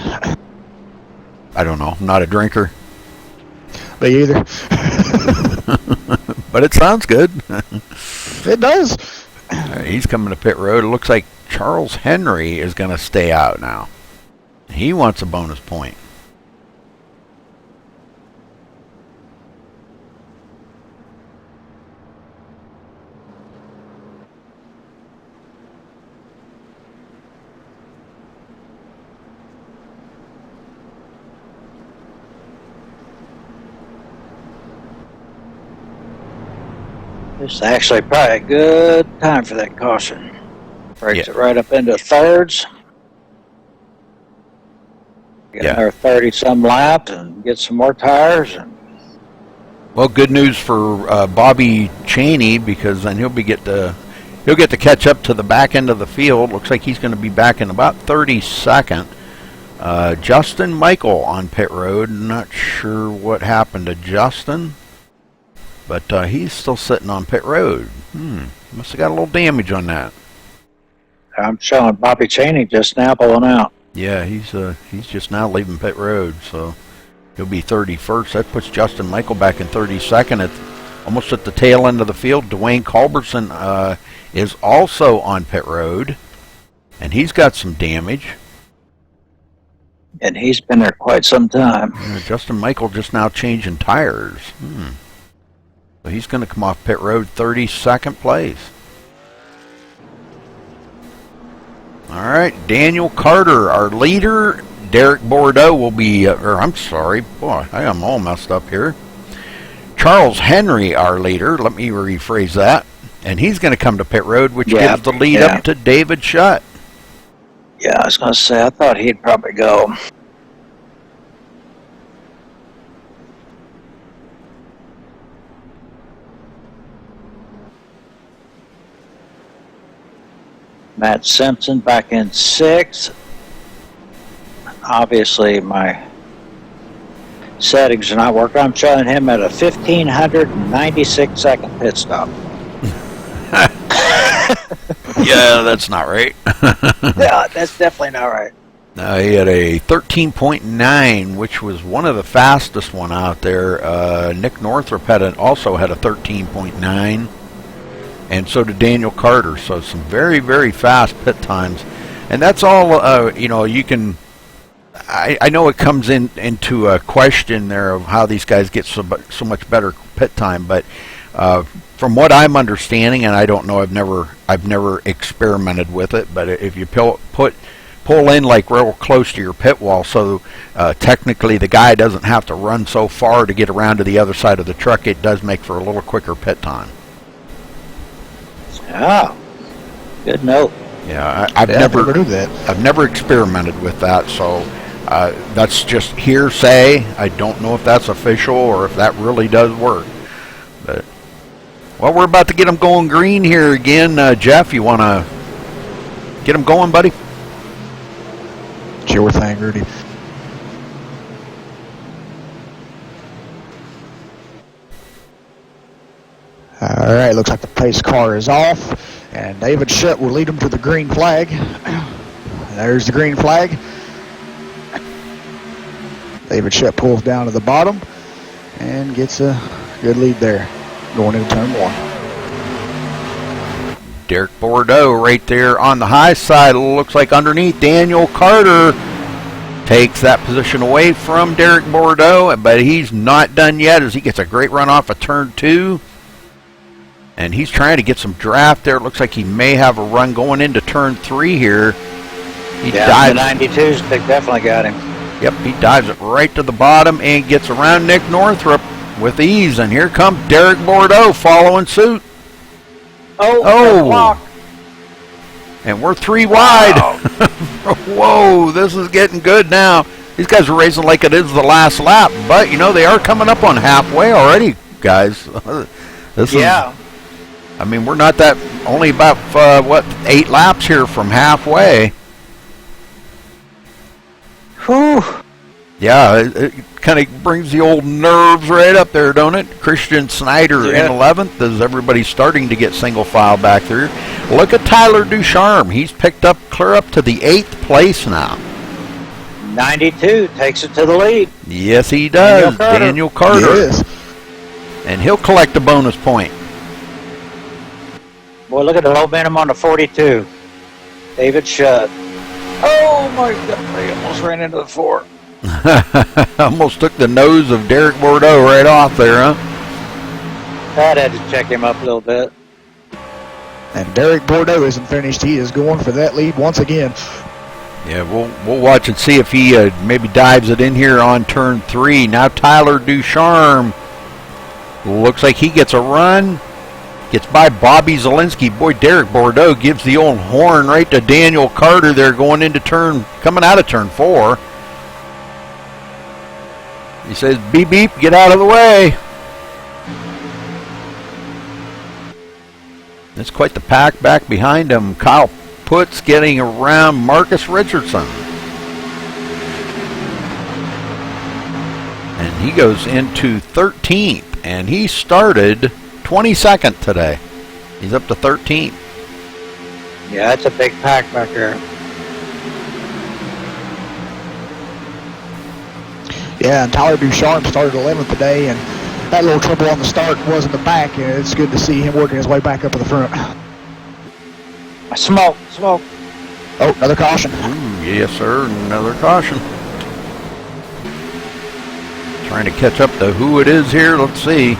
I don't know. I'm not a drinker. Me either. But it sounds good. It does. He's coming to pit road. It looks like Charles Henry is going to stay out now. He wants a bonus point. This is actually probably a good time for that caution. Breaks Yeah. it right up into thirds. Get Yeah. another 30-some laps and get some more tires. And Well, good news for Bobby Cheney, because then he'll get to catch up to the back end of the field. Looks like he's going to be back in about 32nd. Justin Michael on pit road. Not sure what happened to Justin, but he's still sitting on pit road. Must have got a little damage on that. I'm showing Bobby Cheney just now pulling out. Yeah, he's just now leaving pit road, so he'll be 31st. That puts Justin Michael back in 32nd, almost at the tail end of the field. Dwayne Culberson is also on pit road, and he's got some damage. And he's been there quite some time. Justin Michael just now changing tires. So he's going to come off pit road 32nd place. All right, Daniel Carter, our leader. Derek Bordeaux will be, I'm sorry, boy, I am all messed up here. Charles Henry, our leader. Let me rephrase that. And he's going to come to pit road, which gives the lead up to David Shutt. Yeah, I was going to say, I thought he'd probably go. Matt Simpson back in 6th. Obviously, my settings are not working. I'm showing him at a 1,596 second pit stop. Yeah, that's not right. Yeah, that's definitely not right. He had a 13.9, which was one of the fastest one out there. Nick Northrup also had a 13.9, and so did Daniel Carter. So some very, very fast pit times, and that's all. You can. I know it comes into a question there of how these guys get so much better pit time, but from what I'm understanding, and I don't know, I've never experimented with it, but if you pull in like real close to your pit wall, so technically the guy doesn't have to run so far to get around to the other side of the truck, it does make for a little quicker pit time. Oh, good note. Yeah, I've never knew that. I've never experimented with that, so that's just hearsay. I don't know if that's official or if that really does work. But well, we're about to get them going green here again. Jeff, you want to get them going, buddy? Sure thing, Rudy. All right, looks like the pace car is off, and David Shutt will lead them to the green flag. There's the green flag. David Shutt pulls down to the bottom and gets a good lead there going into turn 1. Derek Bordeaux right there on the high side. Looks like underneath Daniel Carter takes that position away from Derek Bordeaux, but he's not done yet as he gets a great run off of turn 2. And he's trying to get some draft there. It looks like he may have a run going into turn 3 here. The 92s, they definitely got him. Yep, he dives it right to the bottom and gets around Nick Northrup with ease. And here comes Derek Bordeaux following suit. Oh. And we're 3 wide. Whoa, this is getting good now. These guys are racing like it is the last lap. But, they are coming up on halfway already, guys. This is, I mean, we're not only about, 8 laps here from halfway. Whew. Yeah, it kind of brings the old nerves right up there, don't it? Christian Snyder in 11th as everybody's starting to get single file back through. Look at Tyler Ducharme. He's picked up clear up to the 8th place now. 92 takes it to the lead. Yes, he does. Daniel Carter. Yes. And he'll collect a bonus point. Boy, look at the momentum on the 42. David Shutt. Oh, my God. He almost ran into the 4. Almost took the nose of Derek Bordeaux right off there, huh? That had to check him up a little bit. And Derek Bordeaux isn't finished. He is going for that lead once again. Yeah, we'll watch and see if he maybe dives it in here on turn 3. Now Tyler Ducharme looks like he gets a run. Gets by Bobby Zielinski. Boy, Derek Bordeaux gives the old horn right to Daniel Carter there coming out of turn 4. He says, beep, beep, get out of the way. It's quite the pack back behind him. Kyle Putz getting around Marcus Richardson. And he goes into 13th. And he started 22nd today. He's up to 13th. Yeah, that's a big pack back there. Yeah, and Tyler Ducharme started 11th today, and that little trouble on the start was in the back, and it's good to see him working his way back up to the front. Smoke. Oh, another caution. Ooh, yes, sir, another caution. Trying to catch up to who it is here. Let's see.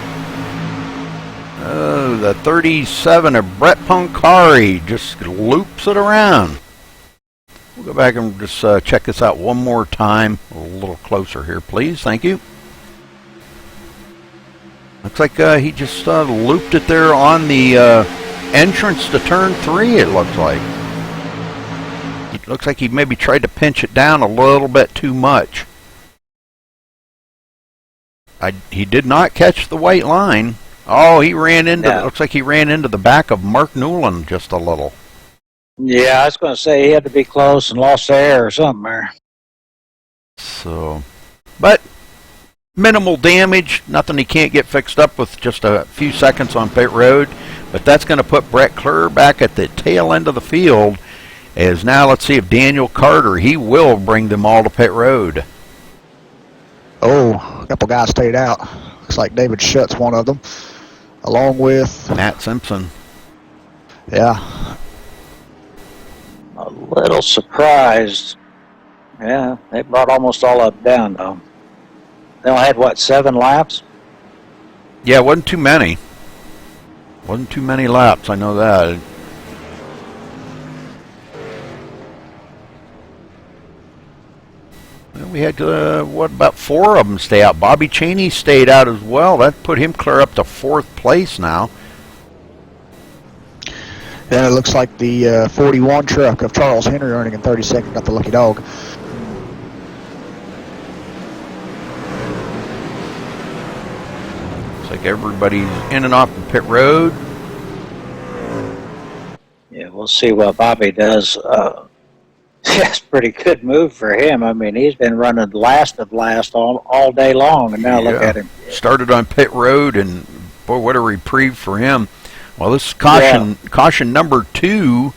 The 37 of Brett Poncari just loops it around. We'll go back and just check this out one more time. A little closer here, please. Thank you. Looks like he just looped it there on the entrance to turn 3, it looks like. It looks like he maybe tried to pinch it down a little bit too much. He did not catch the white line. Oh, he ran into, looks like he ran into the back of Mark Newland just a little. Yeah, I was going to say he had to be close and lost air or something there. So, but minimal damage, nothing he can't get fixed up with just a few seconds on pit road. But that's going to put Brett Klur back at the tail end of the field. As now, let's see if Daniel Carter, he will bring them all to pit road. Oh, a couple guys stayed out. Looks like David Schutt's one of them, along with Matt Simpson. Yeah. A little surprised. Yeah, they brought almost all up down, though. They only had, what, 7 laps? Yeah, it wasn't too many. Wasn't too many laps, I know that. We had, about 4 of them stay out. Bobby Cheney stayed out as well. That put him clear up to 4th place now. Then it looks like the 41 truck of Charles Henry earning in 32nd got the lucky dog. Looks like everybody's in and off the pit road. Yeah, we'll see what Bobby does. That's a pretty good move for him. I mean, he's been running last of last all day long, and now look at him. Started on pit road, and boy, what a reprieve for him. Well, this is caution number 2,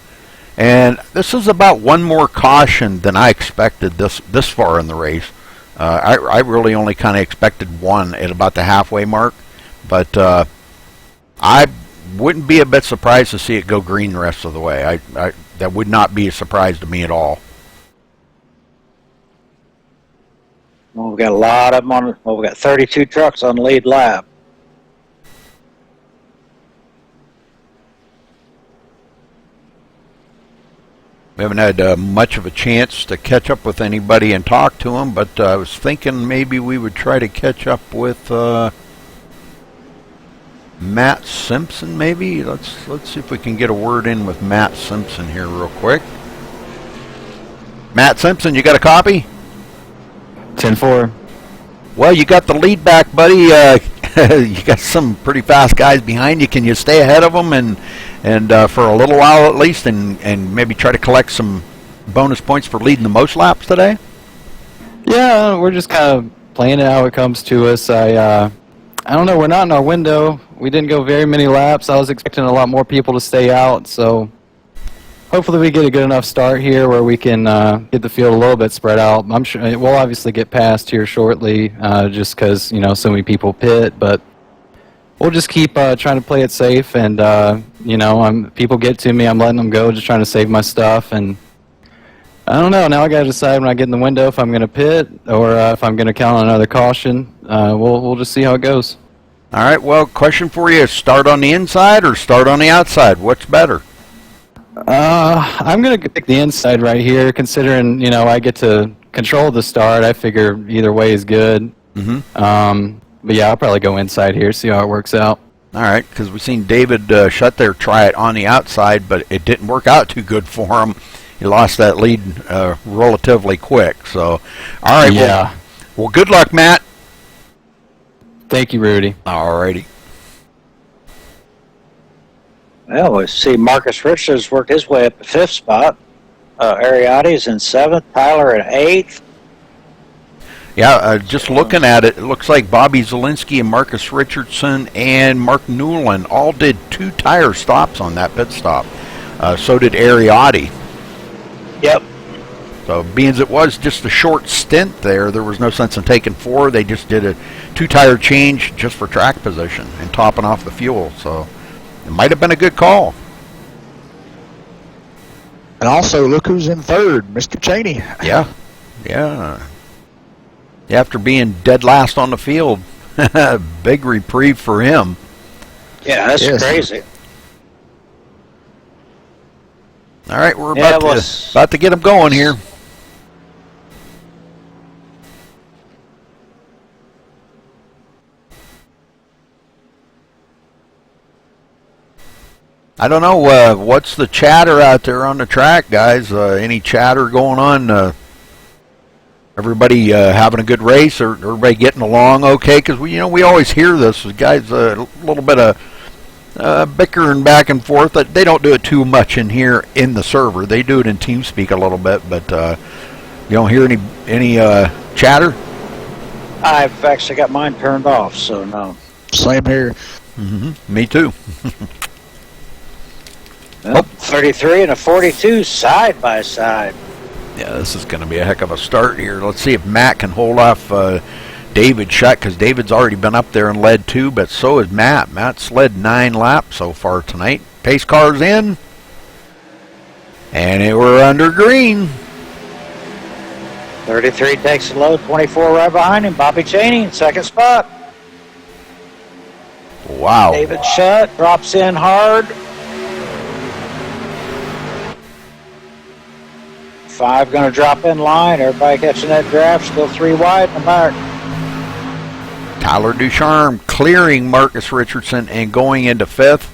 and this is about one more caution than I expected this far in the race. I really only kind of expected one at about the halfway mark, but I wouldn't be a bit surprised to see it go green the rest of the way. That would not be a surprise to me at all. Well, we've got a lot of them on. Well, we've got 32 trucks on the lead lap. We haven't had much of a chance to catch up with anybody and talk to them, but I was thinking maybe we would try to catch up with Matt Simpson, maybe. Let's see if we can get a word in with Matt Simpson here real quick. Matt Simpson, you got a copy? 10-4. Well, you got the lead back, buddy. You got some pretty fast guys behind you. Can you stay ahead of them and for a little while at least, and maybe try to collect some bonus points for leading the most laps today? Yeah, we're just kind of playing it how it comes to us. I don't know. We're not in our window. We didn't go very many laps. I was expecting a lot more people to stay out, so hopefully we get a good enough start here where we can get the field a little bit spread out. I'm sure we'll obviously get past here shortly just because, so many people pit, but we'll just keep trying to play it safe, and, people get to me, I'm letting them go, just trying to save my stuff, and I don't know. Now I got to decide when I get in the window if I'm going to pit or if I'm going to count on another caution. We'll just see how it goes. All right, well, question for you. Start on the inside or start on the outside? What's better? I'm going to pick the inside right here, considering, I get to control the start. I figure either way is good. Mm-hmm. But yeah, I'll probably go inside here, see how it works out. All right, because we've seen David Shutt there try it on the outside, but it didn't work out too good for him. He lost that lead relatively quick. So, all right. Yeah. Well, good luck, Matt. Thank you, Rudy. All righty. Well, we see Marcus Richards worked his way up to 5th spot. Ariadne's in 7th, Tyler in 8th. Yeah, just looking at it, it looks like Bobby Zielinski and Marcus Richardson and Mark Newland all did 2 tire stops on that pit stop. So did Ariadne. Yep. So being as it was just a short stint there was no sense in taking 4. They just did a 2 tire change just for track position and topping off the fuel. So it might have been a good call. And also, look who's in 3rd, Mr. Cheney. Yeah. After being dead last on the field, big reprieve for him. Yeah, that's crazy. All right, we're about to get him going here. I don't know what's the chatter out there on the track, guys. Any chatter going on? Everybody having a good race, or everybody getting along okay? Because we always hear this. Guys, a little bit of bickering back and forth. They don't do it too much in here in the server. They do it in TeamSpeak a little bit, but you don't hear any chatter. I've actually got mine turned off, so no. Same here. Me too. Well, 33 and a 42 side by side. Yeah, this is going to be a heck of a start here. Let's see if Matt can hold off David Shutt, because David's already been up there and led 2, but so is Matt. Matt's led 9 laps so far tonight. Pace car's in. And we're under green. 33 takes the load, 24 right behind him. Bobby Cheney in 2nd spot. Wow. David Shutt drops in hard. 5 going to drop in line. Everybody catching that draft. Still 3 wide in the back. Tyler Ducharme clearing Marcus Richardson and going into 5th.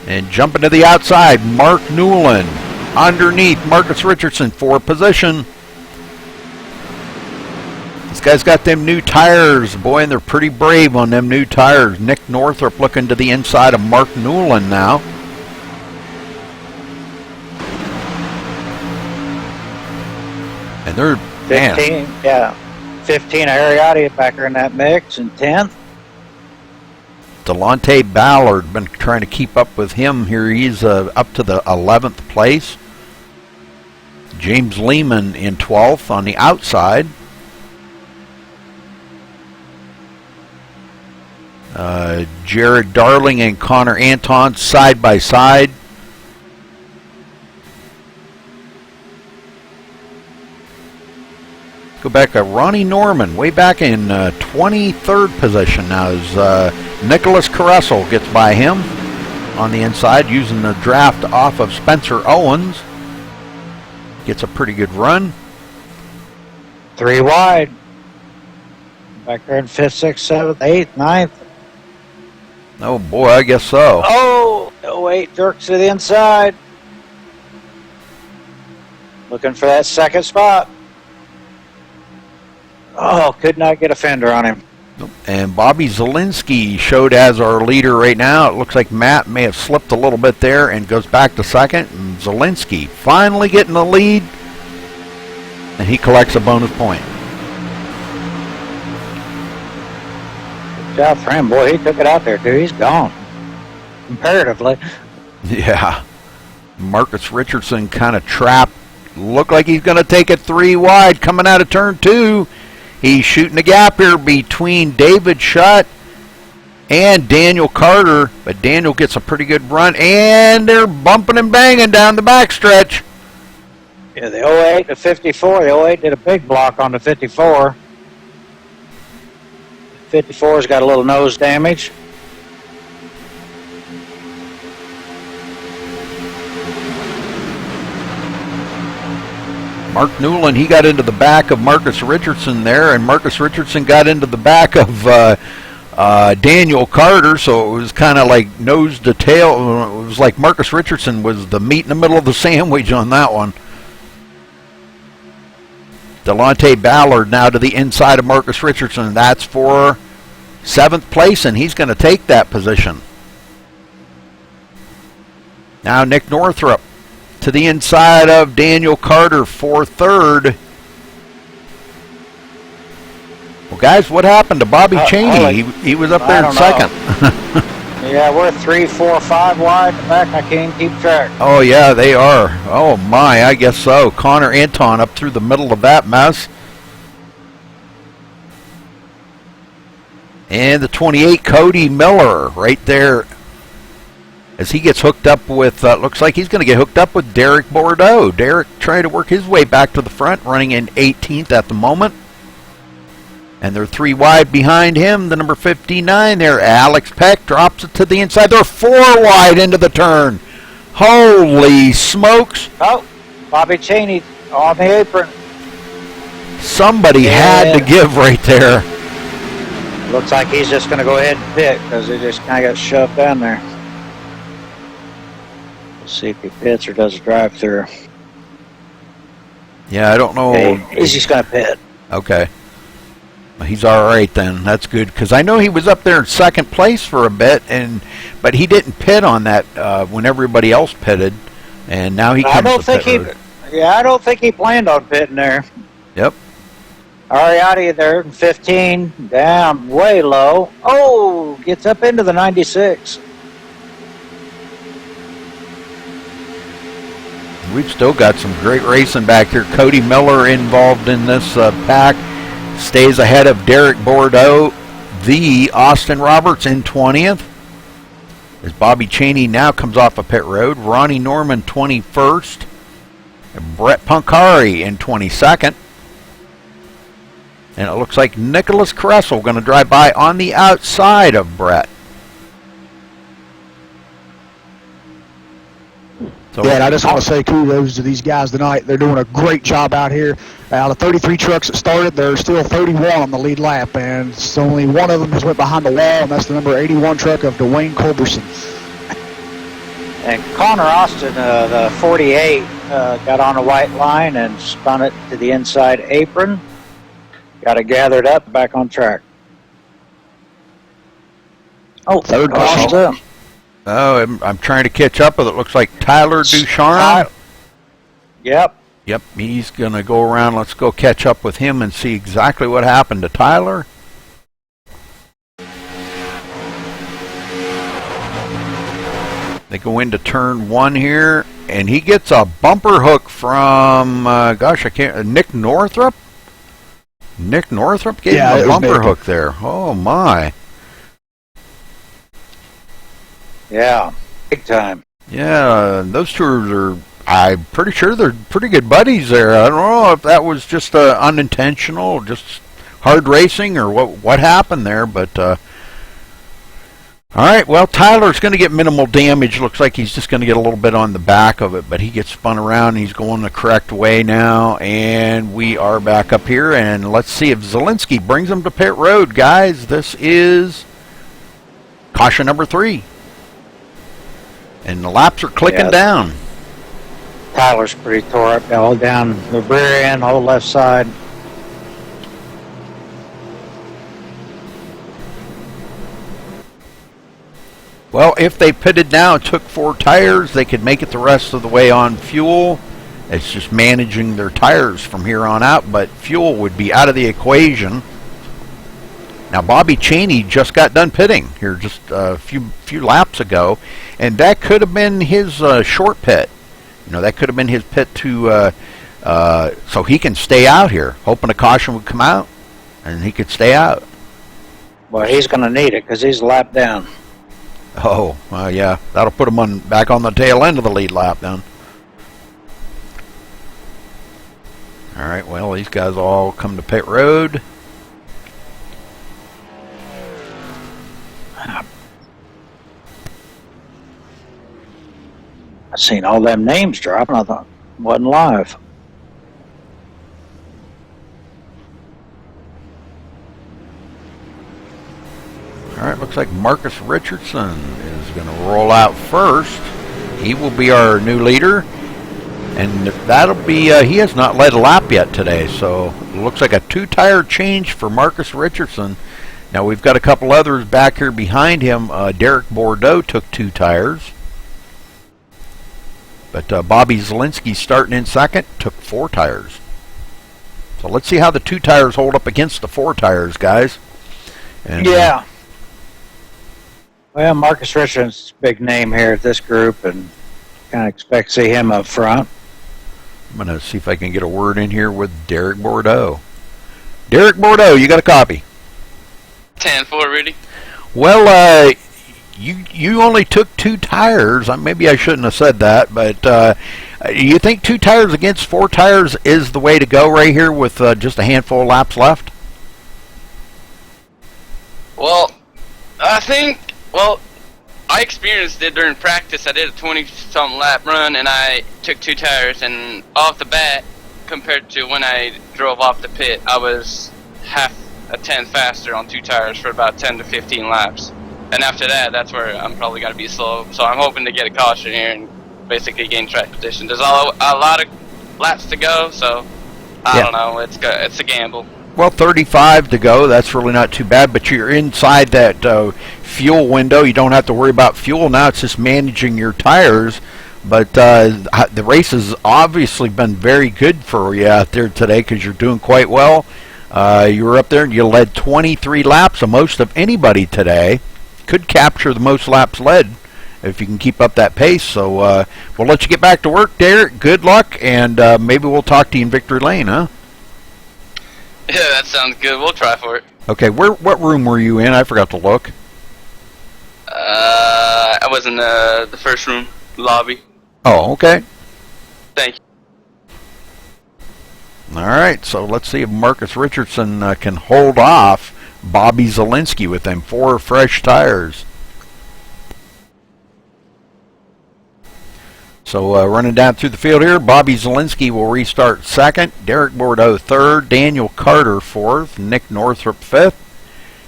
And jumping to the outside, Mark Newland underneath Marcus Richardson for position. This guy's got them new tires, boy, and they're pretty brave on them new tires. Nick Northrup looking to the inside of Mark Newland now. And they're 15, yeah. 15 Ariadne back in that mix, and 10th. Delonte Ballard, been trying to keep up with him here. He's up to the 11th place. James Lehman in 12th on the outside. Jared Darling and Connor Anton side by side. Go back to Ronnie Norman, way back in 23rd position now, as Nicholas Caressel gets by him on the inside using the draft off of Spencer Owens. Gets a pretty good run. 3 wide. Back there in 5th, 6th, 7th, 8th, 9th. Oh boy, I guess so. Oh, 08 jerks to the inside. Looking for that 2nd spot. Oh, could not get a fender on him. And Bobby Zielinski showed as our leader right now. It looks like Matt may have slipped a little bit there and goes back to 2nd. And Zielinski finally getting the lead. And he collects a bonus point. Good job for him. Boy, he took it out there, too. He's gone. Comparatively. Yeah. Marcus Richardson kind of trapped. Looked like he's going to take it 3 wide coming out of turn 2. He's shooting a gap here between David Shutt and Daniel Carter, but Daniel gets a pretty good run, and they're bumping and banging down the backstretch. Yeah, the 08 to 54. The 08 did a big block on the 54. 54's got a little nose damage. Mark Newland, he got into the back of Marcus Richardson there, and Marcus Richardson got into the back of Daniel Carter, so it was kind of like nose to tail. It was like Marcus Richardson was the meat in the middle of the sandwich on that one. Delonte Ballard now to the inside of Marcus Richardson. That's for 7th place, and he's going to take that position. Now Nick Northrup to the inside of Daniel Carter for 3rd. Well, guys, what happened to Bobby Cheney? He was up there in 2nd. Yeah, we're 3, 4, 5 wide in the back. I can't keep track. Oh, yeah, they are. Oh, my, I guess so. Connor Anton up through the middle of that mess. And the 28, Cody Miller, right there. As he gets hooked up with, looks like he's going to get hooked up with Derek Bordeaux. Derek trying to work his way back to the front, running in 18th at the moment. And they're 3 wide behind him. The number 59 there, Alex Peck, drops it to the inside. They're 4 wide into the turn. Holy smokes. Oh, Bobby Cheney on the apron. Somebody had to give right there. Looks like he's just going to go ahead and pit because he just kind of got shoved down there. Let's see if he pits or does a drive-through. Yeah, I don't know. Okay, he's just going to pit. Okay. He's all right then. That's good because I know he was up there in 2nd place for a bit, but he didn't pit on that when everybody else pitted, and now he comes. I don't think he planned on pitting there. Yep. Ariati there, 15, down way low. Oh, gets up into the 96. We've still got some great racing back here. Cody Miller involved in this pack. Stays ahead of Derek Bordeaux. The Austin Roberts in 20th. As Bobby Cheney now comes off of pit road. Ronnie Norman 21st. And Brett Punkari in 22nd. And it looks like Nicholas Kressel going to drive by on the outside of Brett. So yeah, and I just want to say kudos to these guys tonight. They're doing a great job out here. Out of 33 trucks that started, there's still 31 on the lead lap, and so only one of them has went behind the wall, and that's the number 81 truck of Dwayne Culberson. And Connor Austin, the 48, got on a white line and spun it to the inside apron. Got it gathered up, back on track. Oh, 3rd caution. Oh, I'm trying to catch up with it. Looks like Tyler Ducharme. Yep. Yep, he's going to go around. Let's go catch up with him and see exactly what happened to Tyler. They go into turn 1 here, and he gets a bumper hook from, Nick Northrup? Nick Northrup gave him a bumper hook there. Oh, my. Yeah, big time. Yeah, those two are, I'm pretty sure they're pretty good buddies there. I don't know if that was just unintentional, just hard racing, or what happened there, but all right, well, Tyler's going to get minimal damage. Looks like he's just going to get a little bit on the back of it, but he gets spun around, and he's going the correct way now, and we are back up here, and let's see if Zielinski brings him to pit road, guys. This is caution number 3. And the laps are clicking down. Tyler's pretty tore up, all down the rear end, whole left side. Well, if they pitted now and took 4 tires, they could make it the rest of the way on fuel. It's just managing their tires from here on out, but fuel would be out of the equation. Now, Bobby Cheney just got done pitting here just a few laps ago, and that could have been his short pit. You know, that could have been his pit to so he can stay out here, hoping a caution would come out, and he could stay out. Well, he's going to need it because he's a lap down. Oh, well, yeah, that'll put him back on the tail end of the lead lap then. All right, well, these guys all come to pit road. I seen all them names drop, and I thought, wasn't live. All right, looks like Marcus Richardson is going to roll out first. He will be our new leader. And that'll be, he has not led a lap yet today, so it looks like a 2-tire change for Marcus Richardson. Now we've got a couple others back here behind him. Derek Bordeaux took 2 tires. But Bobby Zielinski starting in second took 4 tires. So let's see how the 2 tires hold up against the 4 tires, guys. And, yeah. Well, Marcus Richardson's a big name here at this group, and kind of expect to see him up front. I'm going to see if I can get a word in here with Derek Bordeaux. Derek Bordeaux, you got a copy? 10-4, Rudy. Well, you only took 2 tires. Maybe I shouldn't have said that, but you think 2 tires against 4 tires is the way to go right here with just a handful of laps left? Well, I think, I experienced it during practice. I did a 20-something lap run, and I took 2 tires, and off the bat, compared to when I drove off the pit, I was half a tenth faster on 2 tires for about 10 to 15 laps. And after that, that's where I'm probably going to be slow. So I'm hoping to get a caution here and basically gain track position. There's a lot of laps to go, so I don't know. It's a gamble. Well, 35 to go. That's really not too bad, but you're inside that fuel window. You don't have to worry about fuel now. It's just managing your tires. But the race has obviously been very good for you out there today because you're doing quite well. You were up there and you led 23 laps, the most of anybody today. Could capture the most laps led if you can keep up that pace. So we'll let you get back to work, Derek. Good luck, and maybe we'll talk to you in Victory Lane, huh? Yeah, that sounds good. We'll try for it. Okay, what room were you in? I forgot to look. I was in the first room, lobby. Oh, okay. Thank you. All right, so let's see if Marcus Richardson can hold off Bobby Zielinski with them 4 fresh tires. So running down through the field here, Bobby Zielinski will restart second, Derek Bordeaux third, Daniel Carter fourth, Nick Northrup fifth,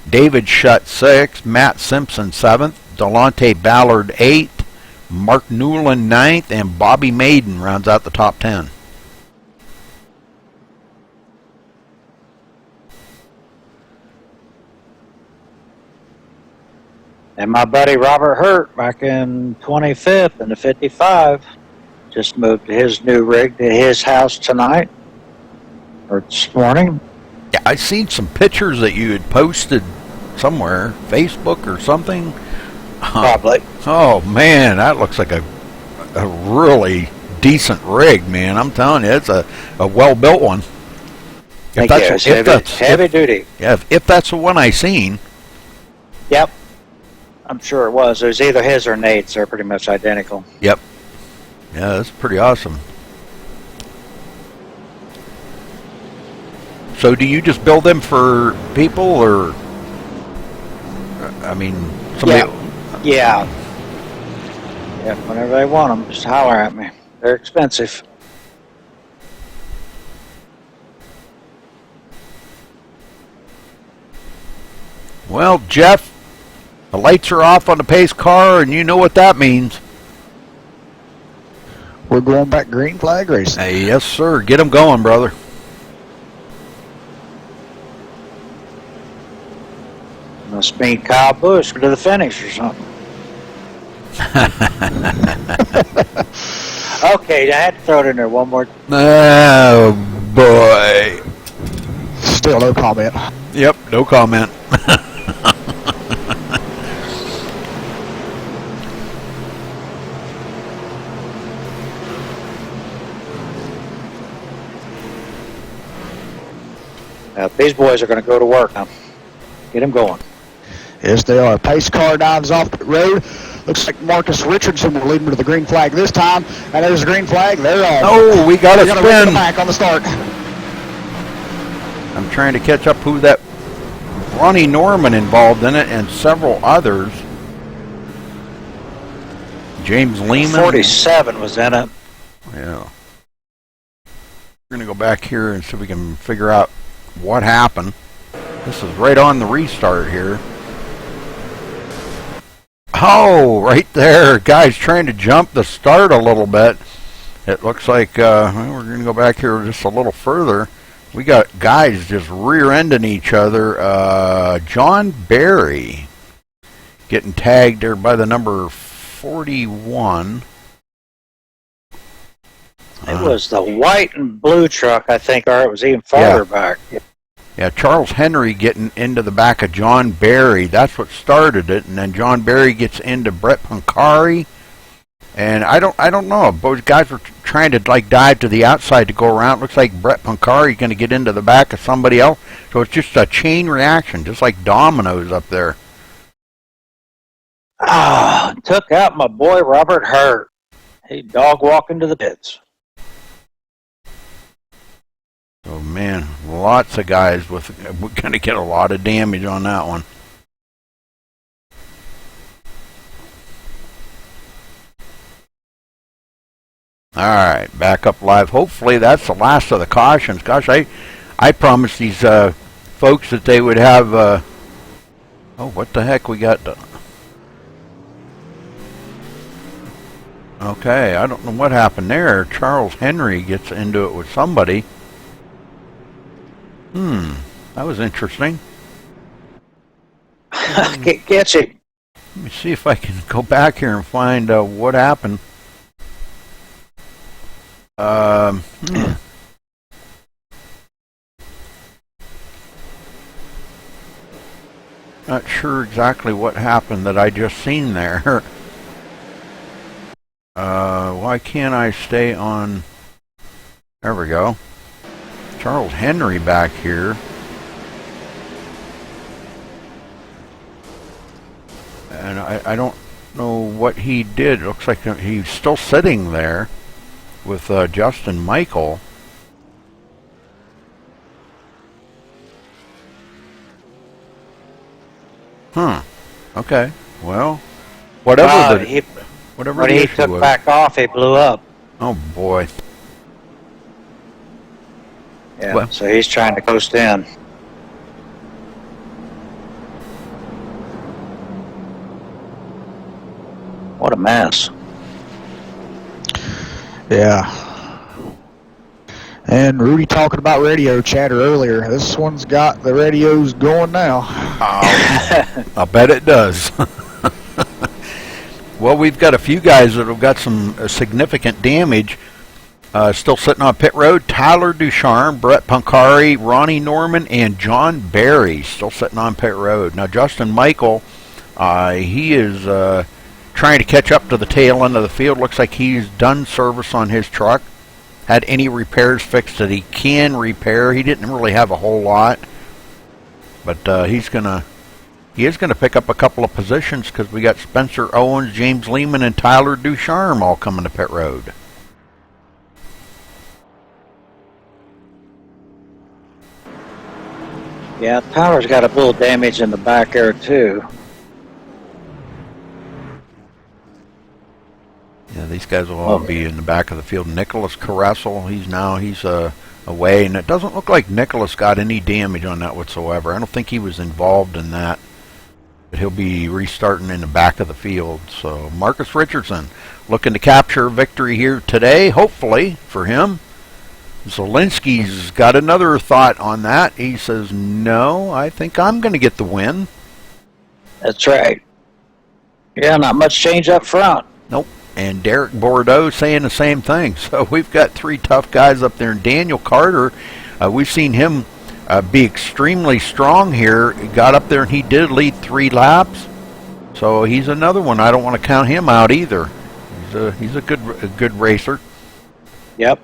David Shutt sixth, Matt Simpson seventh, Delonte Ballard eighth, Mark Newland ninth, and Bobby Maiden rounds out the top 10. And my buddy Robert Hurt back in 25th in the 55 just moved his new rig to his house tonight or this morning. Yeah, I seen some pictures that you had posted somewhere, Facebook or something. Probably. Oh man, that looks like a really decent rig, man. I'm telling you, it's a well-built one. Thank you. It's heavy duty. Yeah, if that's the one I seen. Yep. I'm sure it was. It was either his or Nate's. They're pretty much identical. Yep. Yeah, that's pretty awesome. So do you just build them for people, or, I mean, somebody... Yeah, whenever they want them, just holler at me. They're expensive. Well, Jeff, the lights are off on the pace car, and you know what that means. We're going back green flag racing. Hey, yes, sir. Get them going, brother. Must mean Kyle Busch to the finish or something. Okay, I had to throw it in there one more. Oh, boy. Still no comment. Yep, no comment. Now, these boys are going to go to work now. Get them going. Yes, they are. Pace car dives off the road. Looks like Marcus Richardson will lead them to the green flag this time. And there's the green flag. They're off. Oh, we got a spin. Back on the start. I'm trying to catch up who that Ronnie Norman involved in it and several others. James Lehman. 47 was in it. Yeah. We're going to go back here and see if we can figure out what happened. This is right on the restart here. Oh, right there. Guy's trying to jump the start a little bit. It looks like well, we're going to go back here just a little further. We got guys just rear-ending each other. John Barry getting tagged there by the number 41. It was the white and blue truck, I think, or it was even farther back. Yeah, Charles Henry getting into the back of John Barry. That's what started it, and then John Barry gets into Brett Pancari. And I don't know. Both guys were trying to like dive to the outside to go around. It looks like Brett Pancari is going to get into the back of somebody else. So it's just a chain reaction, just like dominoes up there. Ah, took out my boy Robert Hurt. He dog walking to the pits. Oh man, lots of guys we're going to get a lot of damage on that one. All right, back up live. Hopefully that's the last of the cautions. Gosh, I promised these folks that they would have. Oh, what the heck we got? Okay, I don't know what happened there. Charles Henry gets into it with somebody. That was interesting. Get you. Let me see if I can go back here and find what happened. Not sure exactly what happened that I just seen there. Why can't I stay on? There we go. Charles Henry back here. And I don't know what he did. It looks like he's still sitting there with Justin Michael. Okay. Well, whatever whatever when the he issue took was. back off, he blew up. Oh boy. Yeah. Well. So he's trying to coast in. What a mess. Yeah. And Rudy talking about radio chatter earlier. This one's got the radios going now. I bet it does. Well, we've got a few guys that have got some significant damage still sitting on pit road. Tyler Ducharme, Brett Pancari, Ronnie Norman, and John Barry still sitting on pit road. Now, Justin Michael, he is trying to catch up to the tail end of the field. Looks like he's done service on his truck. Had any repairs fixed that he can repair. He didn't really have a whole lot, but he is gonna pick up a couple of positions because we got Spencer Owens, James Lehman, and Tyler Ducharme all coming to pit road. Yeah, Tyler's got a little damage in the back there too. Yeah, these guys will all be in the back of the field. Nicholas Caressel, he's away, and it doesn't look like Nicholas got any damage on that whatsoever. I don't think he was involved in that. But he'll be restarting in the back of the field. So Marcus Richardson looking to capture a victory here today, hopefully, for him. Zielinski's got another thought on that. He says, no, I think I'm going to get the win. That's right. Yeah, not much change up front. Nope. And Derek Bordeaux saying the same thing. So we've got three tough guys up there. And Daniel Carter, we've seen him be extremely strong here. He got up there and he did lead 3 laps. So he's another one. I don't want to count him out either. He's a good racer. Yep.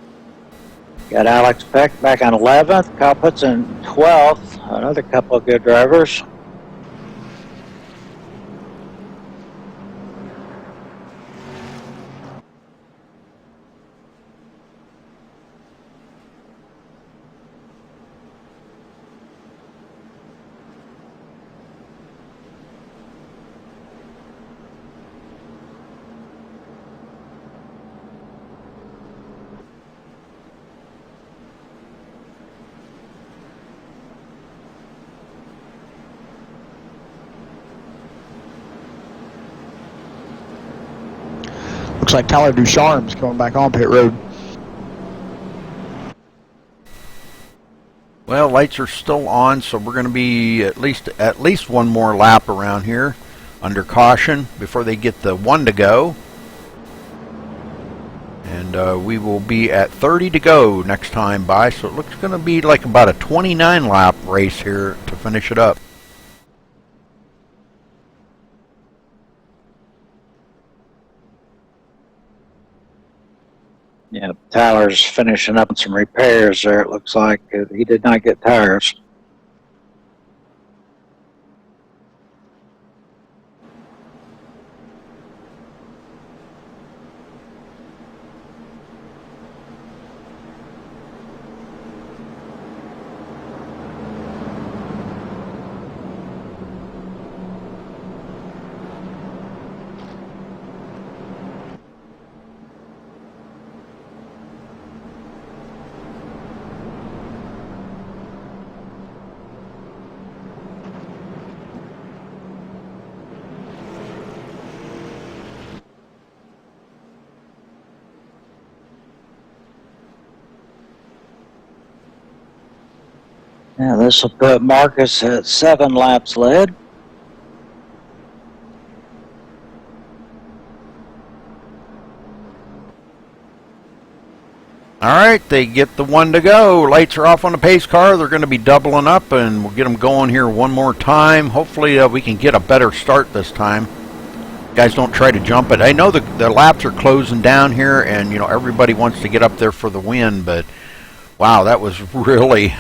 Got Alex Peck back on 11th. Kyle Putz in 12th. Another couple of good drivers. Looks like Tyler Ducharme's coming back on pit road. Well, lights are still on, so we're going to be at least one more lap around here under caution before they get the 1 to go. And we will be at 30 to go next time by, so it looks going to be like about a 29 lap race here to finish it up. Yeah, Tyler's finishing up some repairs there. It looks like he did not get tires. Yeah, this will put Marcus at 7 laps led. All right, they get the 1 to go. Lights are off on the pace car. They're going to be doubling up, and we'll get them going here one more time. Hopefully we can get a better start this time. Guys, don't try to jump it. I know the laps are closing down here, and everybody wants to get up there for the win, but wow, that was really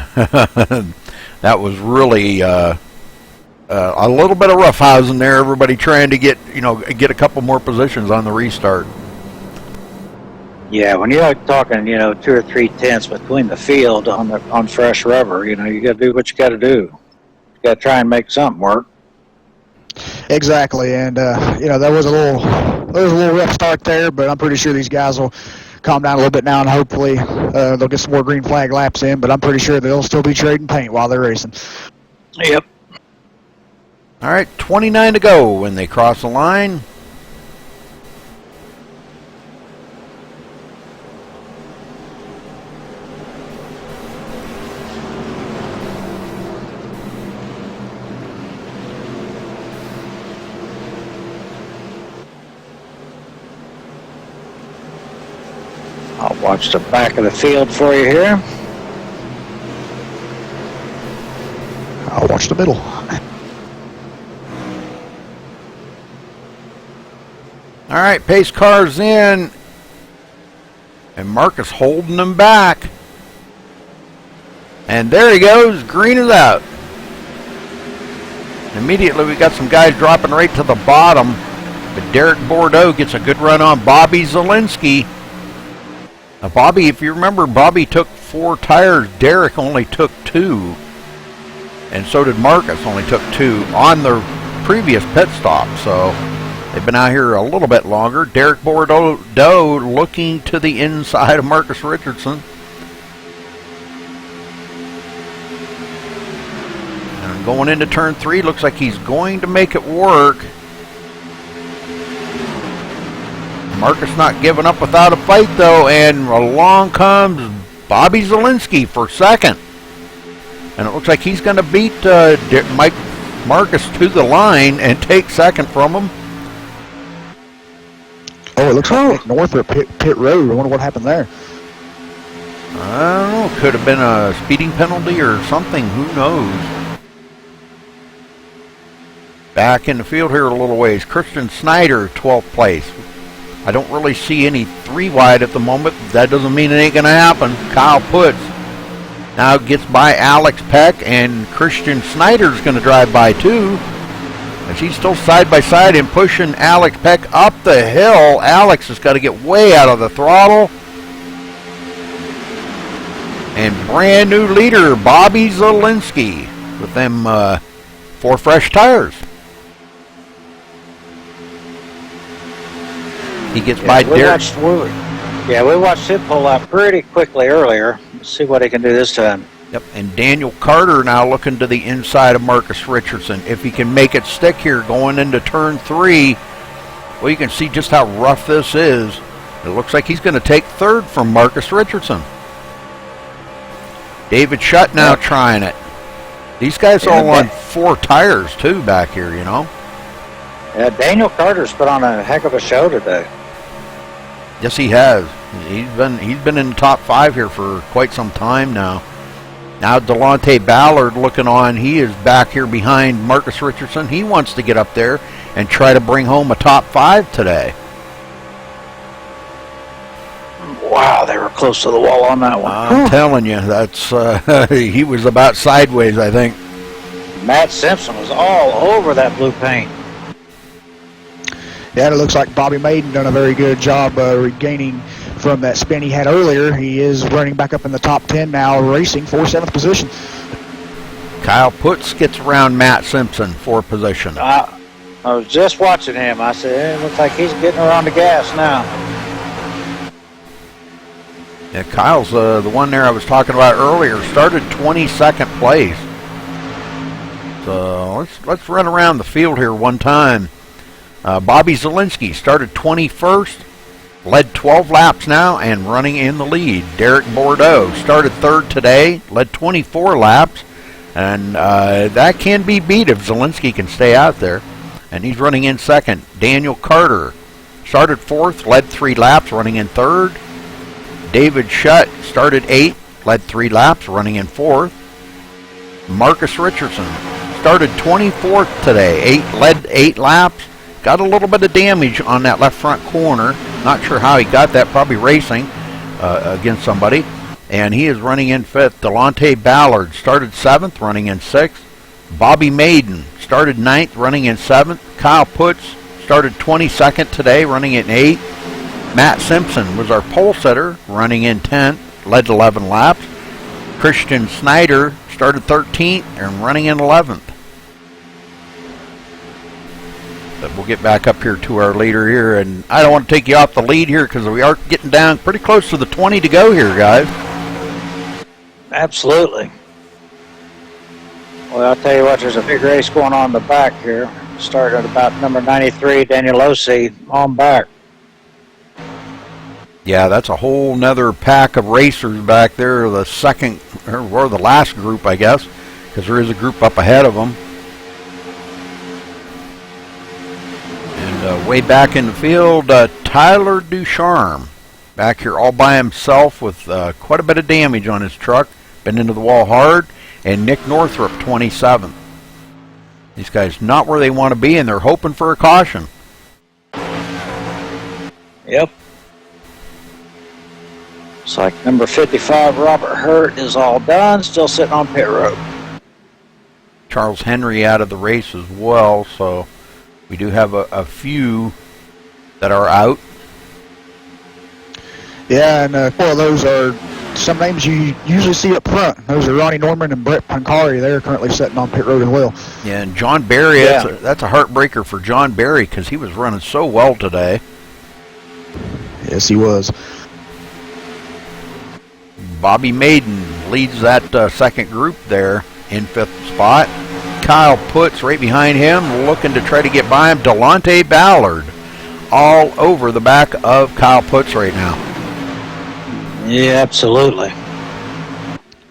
a little bit of roughhousing there. Everybody trying to get a couple more positions on the restart. Yeah, when you're talking, 2 or 3 tenths between the field on fresh rubber, you got to do what you got to do. You got to try and make something work. Exactly, and that was a little rough start there, but I'm pretty sure these guys will calm down a little bit now, and hopefully they'll get some more green flag laps in. But I'm pretty sure they'll still be trading paint while they're racing. Yep. All right, 29 to go when they cross the line. I'll watch the back of the field for you here. I'll watch the middle. All right, pace car's in, and Marcus holding them back. And there he goes, green is out. Immediately we got some guys dropping right to the bottom, but Derek Bordeaux gets a good run on Bobby Zielinski. Now, Bobby, if you remember, Bobby took 4 tires. Derek only took 2. And so did Marcus, only took 2 on the previous pit stop. So they've been out here a little bit longer. Derek Bordeaux looking to the inside of Marcus Richardson. And going into turn 3, looks like he's going to make it work. Marcus not giving up without a fight, though, and along comes Bobby Zielinski for second. And it looks like he's going to beat Marcus to the line and take second from him. Oh, it looks like Nick Northrup pit road. I wonder what happened there. I don't know. Could have been a speeding penalty or something. Who knows? Back in the field here a little ways. Christian Snyder, 12th place. I don't really see any 3 wide at the moment. That doesn't mean it ain't going to happen. Kyle Putz now gets by Alex Peck, and Christian Snyder's going to drive by too. As he's still side by side and pushing Alex Peck up the hill. Alex has got to get way out of the throttle. And brand new leader, Bobby Zielinski, with them 4 fresh tires. He gets by Derek. We watched him pull out pretty quickly earlier. Let's see what he can do this time. Yep, and Daniel Carter now looking to the inside of Marcus Richardson. If he can make it stick here going into turn 3, Well, you can see just how rough this is. It looks like he's going to take third from Marcus Richardson. David Shutt now trying it. These guys are all on 4 tires too back here, you know. Yeah, Daniel Carter's put on a heck of a show today. Yes, he has. He's been in the top 5 here for quite some time now. Now Delonte Ballard looking on. He is back here behind Marcus Richardson. He wants to get up there and try to bring home a top 5 today. Wow, they were close to the wall on that one. I'm telling you, that's he was about sideways, I think. Matt Simpson was all over that blue paint. Yeah, it looks like Bobby Maiden done a very good job regaining from that spin he had earlier. He is running back up in the top 10 now, racing for 7th position. Kyle Putz gets around Matt Simpson for position. I was just watching him. I said, it looks like he's getting around the gas now. Yeah, Kyle's the one there I was talking about earlier. Started 22nd place. So let's run around the field here one time. Bobby Zielinski started 21st, led 12 laps now, and running in the lead. Derek Bordeaux started 3rd today, led 24 laps, and that can be beat if Zielinski can stay out there. And he's running in 2nd. Daniel Carter started 4th, led 3 laps, running in 3rd. David Shutt started 8th, led 3 laps, running in 4th. Marcus Richardson started 24th today, led 8 laps. Got a little bit of damage on that left front corner. Not sure how he got that, probably racing against somebody. And he is running in 5th. Delonte Ballard started 7th, running in 6th. Bobby Maiden started 9th, running in 7th. Kyle Putz started 22nd today, running in 8th. Matt Simpson was our pole sitter, running in 10th, led 11 laps. Christian Snyder started 13th and running in 11th. But we'll get back up here to our leader here, and I don't want to take you off the lead here because we are getting down pretty close to the 20 to go here, guys. Absolutely. Well, I'll tell you what, there's a big race going on in the back here. Starting at about number 93, Daniel Osei, on back. Yeah, that's a whole nother pack of racers back there, the second, or the last group, I guess, because there is a group up ahead of them. And way back in the field, Tyler Ducharme, back here all by himself with quite a bit of damage on his truck, been into the wall hard, and Nick Northrup, 27th. These guys not where they want to be, and they're hoping for a caution. Yep. Looks like number 55, Robert Hurt, is all done, still sitting on pit road. Charles Henry out of the race as well, so we do have a few that are out. Yeah, and 4 of those are some names you usually see up front. Those are Ronnie Norman and Brett Pancari. They're currently sitting on pit road as well. Yeah, and John Barry, that's a heartbreaker for John Barry because he was running so well today. Yes, he was. Bobby Maiden leads that second group there in 5th spot. Kyle Putz right behind him, looking to try to get by him. Delonte Ballard all over the back of Kyle Putz right now. Yeah, absolutely.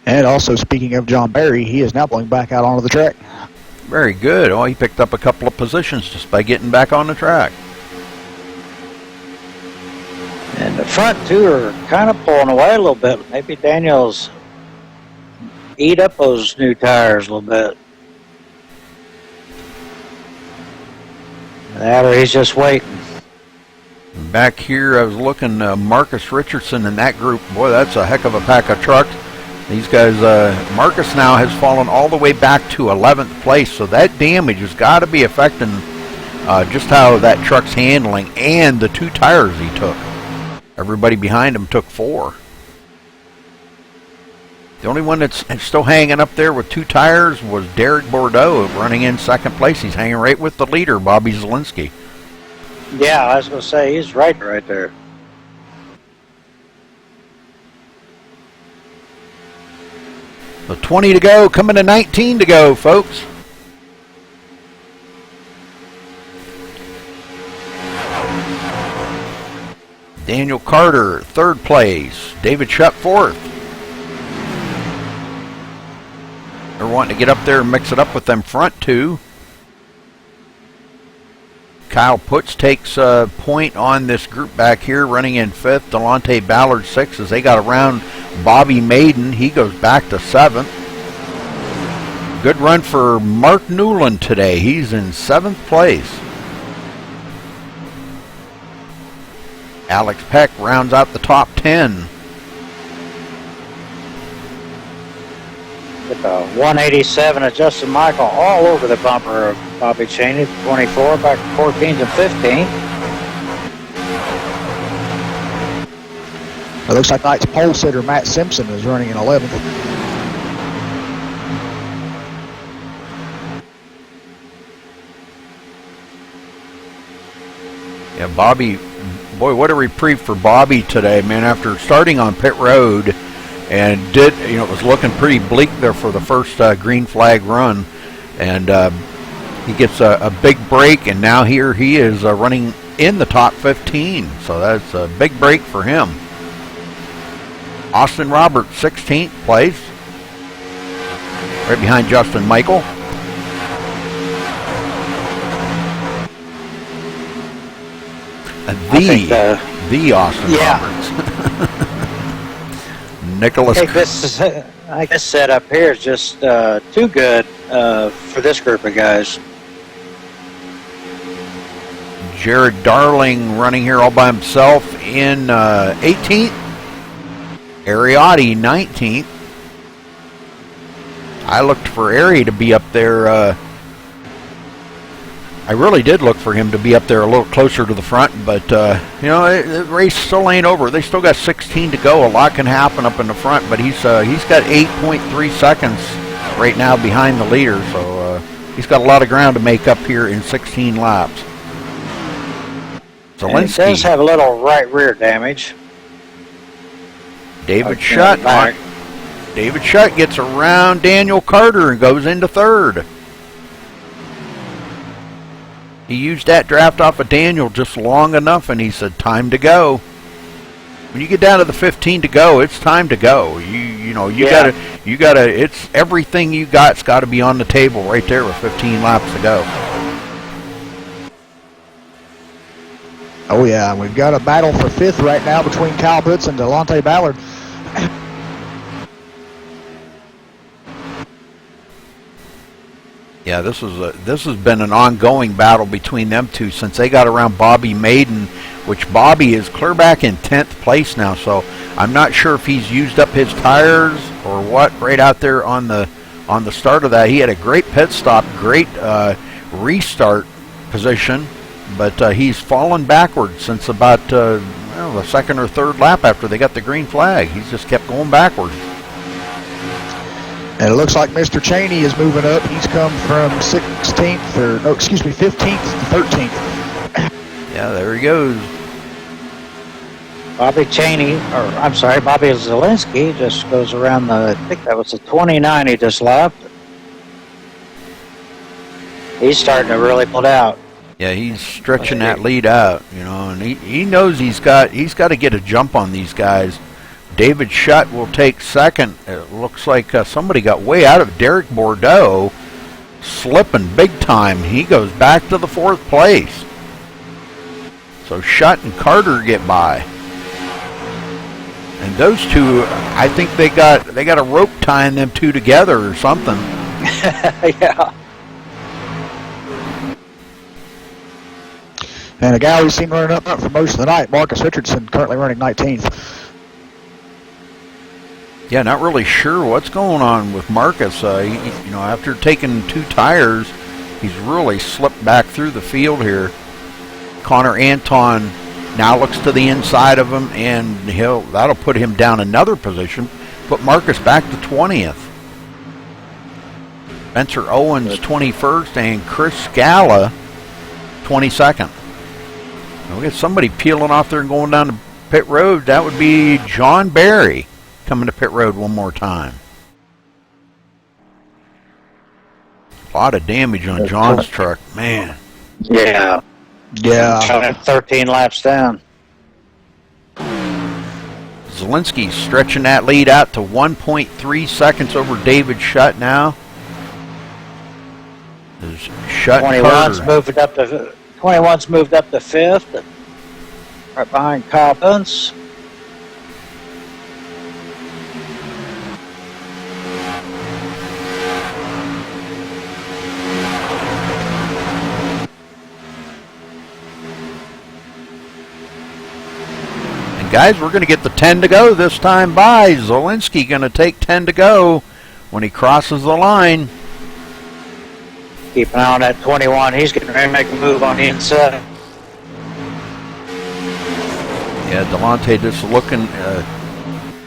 And also, speaking of John Barry, he is now going back out onto the track. Very good. Oh, he picked up a couple of positions just by getting back on the track. And the front two are kind of pulling away a little bit. Maybe Daniel's eat up those new tires a little bit. That or he's just waiting. Back here, I was looking, Marcus Richardson in that group. Boy, that's a heck of a pack of trucks. These guys, Marcus now has fallen all the way back to 11th place, so that damage has got to be affecting just how that truck's handling and the 2 tires he took. Everybody behind him took 4. The only one that's still hanging up there with 2 tires was Derek Bordeaux, running in 2nd place. He's hanging right with the leader, Bobby Zielinski. Yeah, I was going to say, he's right there. So 20 to go, coming to 19 to go, folks. Daniel Carter, 3rd place. David Shutt, 4th. They're wanting to get up there and mix it up with them front two. Kyle Putz takes a point on this group back here, running in 5th. Delonte Ballard 6th as they got around Bobby Maiden. He goes back to 7th. Good run for Mark Newland today. He's in 7th place. Alex Peck rounds out the top 10. With the 187 of Justin Michael all over the bumper of Bobby Cheney, 24, back to 14 to 15. It looks like tonight's pole sitter Matt Simpson is running in 11th. Yeah, Bobby, boy, what a reprieve for Bobby today, man, after starting on pit road and it was looking pretty bleak there for the first green flag run, and he gets a big break, and now here he is running in the top 15, so that's a big break for him. Austin Roberts, 16th place, right behind Justin Michael. The Austin Roberts. Nicholas. I think this setup here is just too good for this group of guys. Jared Darling running here all by himself in 18th. Ariotti 19th. I looked for Ari to be up there. I really did look for him to be up there a little closer to the front, but the race still ain't over. They still got 16 to go. A lot can happen up in the front, but he's got 8.3 seconds right now behind the leader, so he's got a lot of ground to make up here in 16 laps. And he does have a little right rear damage. David Shutt gets around Daniel Carter and goes into 3rd. He used that draft off of Daniel just long enough, and he said, "Time to go." When you get down to the 15 to go, it's time to go. You gotta. It's everything you got's got to be on the table right there with 15 laps to go. Oh yeah, we've got a battle for 5th right now between Kyle Putz and Delonte Ballard. Yeah, this has been an ongoing battle between them two since they got around Bobby Maiden, which Bobby is clear back in 10th place now. So I'm not sure if he's used up his tires or what. Right out there on the start of that, he had a great pit stop, great restart position, but he's fallen backwards since about the 2nd or 3rd lap after they got the green flag. He's just kept going backwards. And it looks like Mr. Cheney is moving up. He's come from 15th to 13th. Yeah, there he goes. Bobby Zielinski just goes around I think that was the 29 he just lapped. He's starting to really pull out. Yeah, he's stretching that lead out, and he knows he's got to get a jump on these guys. David Shutt will take 2nd. It looks like somebody got way out of Derek Bordeaux, slipping big time. He goes back to the 4th place. So Shutt and Carter get by. And those two, I think they got a rope tying them two together or something. Yeah. And a guy we've seen running up front for most of the night, Marcus Richardson, currently running 19th. Yeah, not really sure what's going on with Marcus. After taking 2 tires, he's really slipped back through the field here. Connor Anton now looks to the inside of him, and that'll put him down another position, put Marcus back to 20th. Spencer Owens 21st, and Chris Scala 22nd. Now we got somebody peeling off there and going down to pit road. That would be John Barry coming to pit road one more time. A lot of damage on John's truck, man. Yeah. 13 laps down. Zielinski's stretching that lead out to 1.3 seconds over David Shutt now. Shutt 21's moved up to fifth, right behind Kyle Bunce. Guys, we're going to get the 10 to go this time by. Zielinski going to take 10 to go when he crosses the line. Keep an eye on that 21. He's getting ready to make a move on the inside. Yeah, Delonte just looking.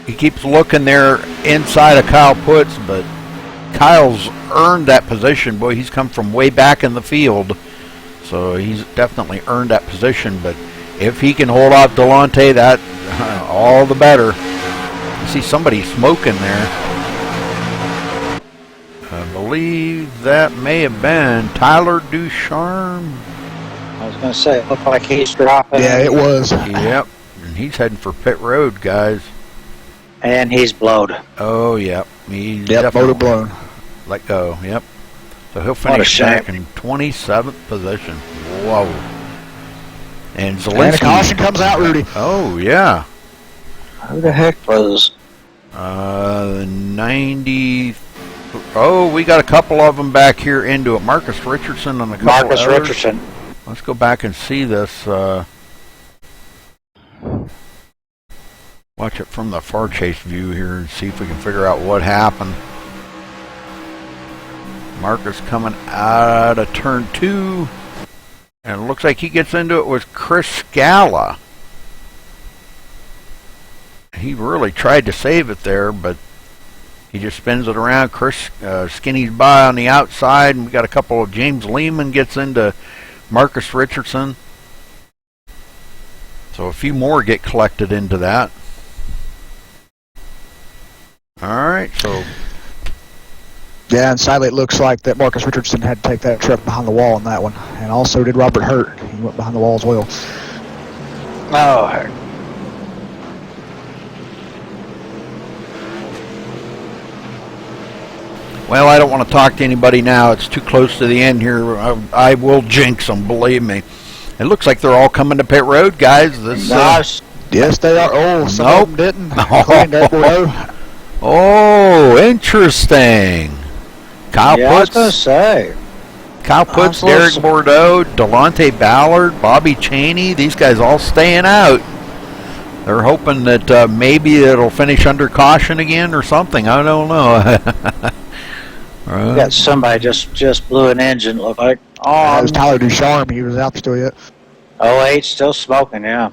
He keeps looking there inside of Kyle Putz, but Kyle's earned that position. Boy, he's come from way back in the field, so he's definitely earned that position. But if he can hold off Delonte, that all the better. I see somebody smoking there. I believe that may have been Tyler Ducharme. I was going to say, it looked like he's dropping. Yeah, it was. Yep, and he's heading for pit road, guys. And he's blowed. Oh, yep. He's motor blown. Let go, yep. So he'll What a finish shame. back in 27th position. Whoa. And And a Zielinski. caution comes out, Rudy. Oh, yeah. Who the heck was... 90. Oh, we got a couple of them back here into it. Marcus Richardson and a couple Marcus others. Richardson. Let's go back and see this. Watch it from the far chase view here and see if we can figure out what happened. Marcus coming out of turn 2. And it looks like he gets into it with Chris Scala. He really tried to save it there, but he just spins it around. Chris skinnies by on the outside, and we got a couple of James Lehman gets into Marcus Richardson. So a few more get collected into that. All right, so Yeah, and sadly it looks like that Marcus Richardson had to take that trip behind the wall on that one. And also did Robert Hurt. He went behind the wall as well. Oh, heck. well, I don't want to talk to anybody now. It's too close to the end here. I will jinx them, believe me. It looks like they're all coming to pit road, guys. This Nice. Yes, they are. Oh, some Nope. of them didn't. Including Derek Bordeaux. Oh, interesting. Kyle Yeah, I was going to Putz, say. Derek Bordeaux, Delonte Ballard, Bobby Chaney. These guys all staying out. They're hoping that maybe it'll finish under caution again or something. I don't know. We got somebody just blew an engine, looked like. That Oh, was Tyler Ducharme. He was out still yet. 08, still smoking, yeah.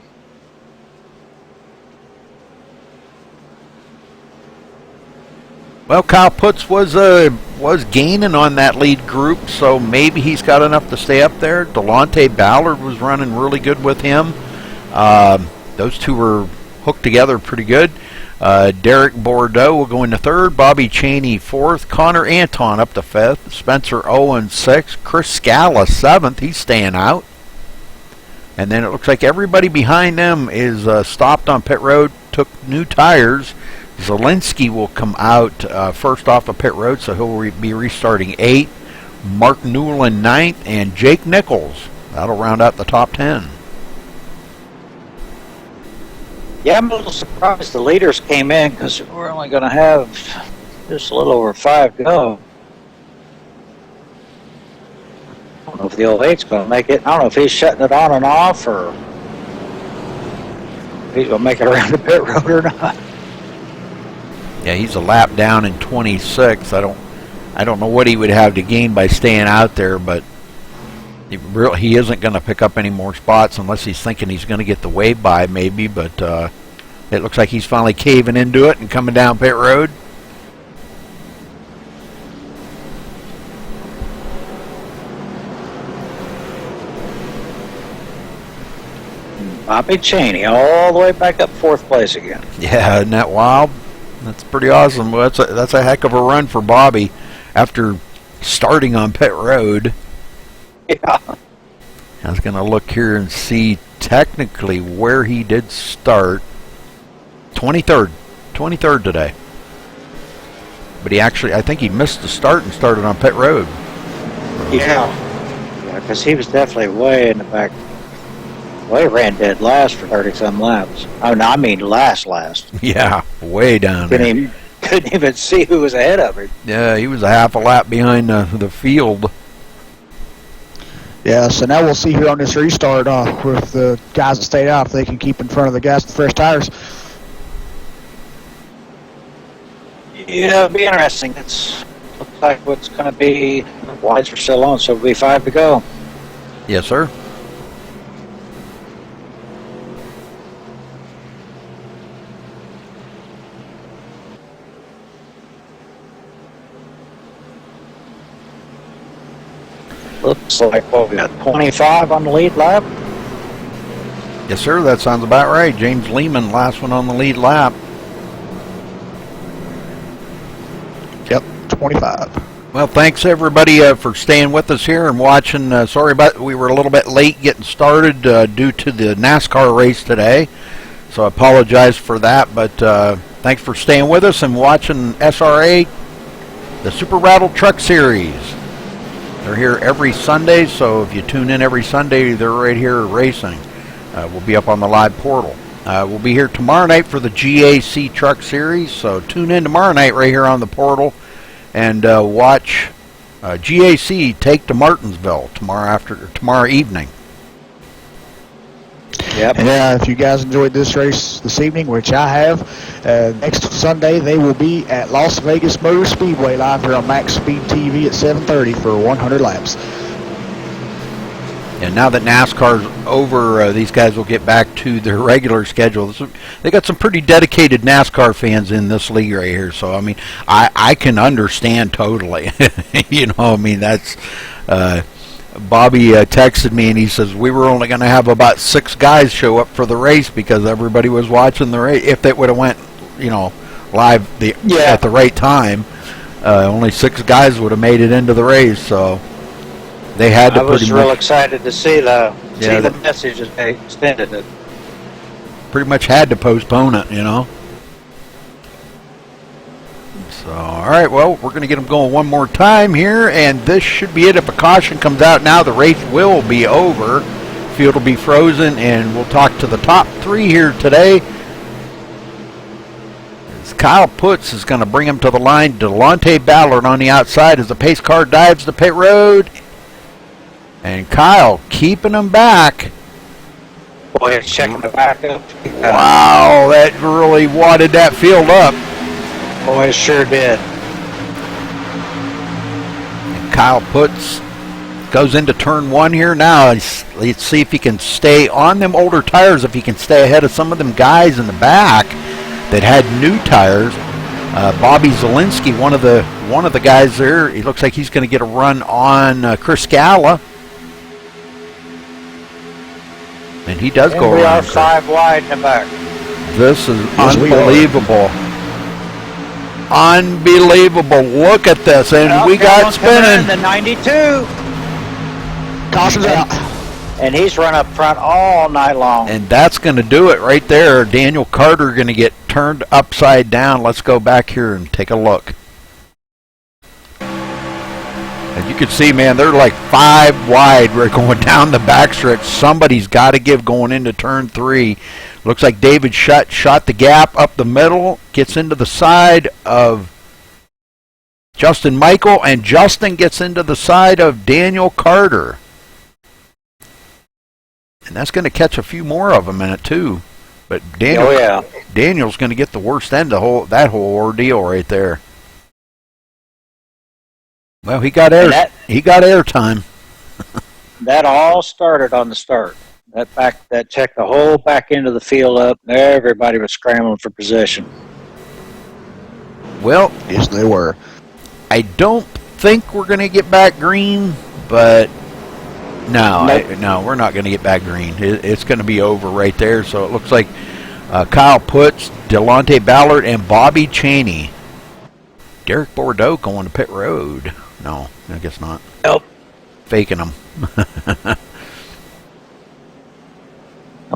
Well, Kyle Putz was gaining on that lead group, so maybe he's got enough to stay up there. Delonte Ballard was running really good with him. Those two were hooked together pretty good. Derek Bordeaux will go into third. Bobby Chaney fourth. Connor Anton up to fifth. Spencer Owen sixth. Chris Scala seventh. He's staying out. And then it looks like everybody behind them is stopped on pit road, took new tires. Zielinski will come out first off of pit road, so he'll be restarting 8th. Mark Newland 9th, and Jake Nichols. That'll round out the top 10. Yeah, I'm a little surprised the leaders came in because we're only going to have just a little over 5 go. I don't know if the 08's going to make it. I don't know if he's shutting it on and off or if he's going to make it around the pit road or not. Yeah, he's a lap down in 26. I don't know what he would have to gain by staying out there, but he isn't going to pick up any more spots unless he's thinking he's going to get the wave by maybe, but it looks like he's finally caving into it and coming down pit road. Bobby Chaney all the way back up 4th place again. Yeah, isn't that wild? That's pretty awesome. Well, that's a heck of a run for Bobby after starting on pit road. Yeah. I was going to look here and see technically where he did start. 23rd. 23rd today. But he actually, I think he missed the start and started on pit road. Yeah, because he was definitely way in the back. Well, he ran dead last for 30-some laps. Oh, no, I mean last. Yeah, way down there. Couldn't even see who was ahead of him. Yeah, he was a half a lap behind the field. Yeah, so now we'll see here on this restart with the guys that stayed out if they can keep in front of the guys with fresh tires. Yeah, it'll be interesting. Looks like what's going to be. Wides are still on, so it'll be 5 to go. Yes, sir. Looks like, we got 25 on the lead lap. Yes, sir. That sounds about right. James Lehman, last one on the lead lap. Yep, 25. Well, thanks everybody for staying with us here and watching. Sorry about we were a little bit late getting started due to the NASCAR race today, so I apologize for that. But thanks for staying with us and watching SRA, the Super Rattle Truck Series. They're here every Sunday, so if you tune in every Sunday, they're right here racing. We'll be up on the live portal. We'll be here tomorrow night for the GAC Truck Series, so tune in tomorrow night right here on the portal and watch GAC take to Martinsville tomorrow evening. Yep. And if you guys enjoyed this race this evening, which I have, next Sunday they will be at Las Vegas Motor Speedway live here on MaxSpeedTV at 7:30 for 100 laps. And now that NASCAR's over, these guys will get back to their regular schedule. They got some pretty dedicated NASCAR fans in this league right here, so I mean, I can understand totally. You know, I mean, that's Bobby texted me and he says we were only going to have about 6 guys show up for the race because everybody was watching the race. If they would have went, you know, live at the right time, only 6 guys would have made it into the race. So they had to. I was real excited to see the message that they extended it. Pretty much had to postpone it, you know. So, all right, well, we're going to get them going one more time here, and this should be it. If a caution comes out now, the race will be over. Field will be frozen, and we'll talk to the top 3 here today. As Kyle Putz is going to bring him to the line. Delonte Ballard on the outside as the pace car dives the pit road. And Kyle keeping him back. Boy, it's checking the back up. Wow, that really wadded that field up. Boy, it sure did. And Kyle Putz goes into turn 1 here now. Let's see if he can stay on them older tires, if he can stay ahead of some of them guys in the back that had new tires. Bobby Zielinski, one of the guys there, he looks like he's going to get a run on Chris Scala. And he does go we around. are 5 wide in the back. This is unbelievable. Unbelievable. Look at this. And we got spinning. The 92. Caution's out. And he's run up front all night long. And that's going to do it right there. Daniel Carter going to get turned upside down. Let's go back here and take a look. And you can see, man, they're like 5 wide. We're going down the backstretch. Somebody's got to give going into turn 3. Looks like David shot the gap up the middle, gets into the side of Justin Michael, and Justin gets into the side of Daniel Carter. And that's going to catch a few more of them in it, too. But Daniel's going to get the worst end of that whole ordeal right there. Well, he got air time. That all started on the start. That checked the whole back end of the field up. Everybody was scrambling for position. Well, Yes, they were. I don't think we're going to get back green, but no, Nope. we're not going to get back green. It's going to be over right there. So it looks like Kyle Putz, Delonte Ballard, and Bobby Chaney. Derek Bordeaux going to pit road. No, I guess not. Nope. Faking them.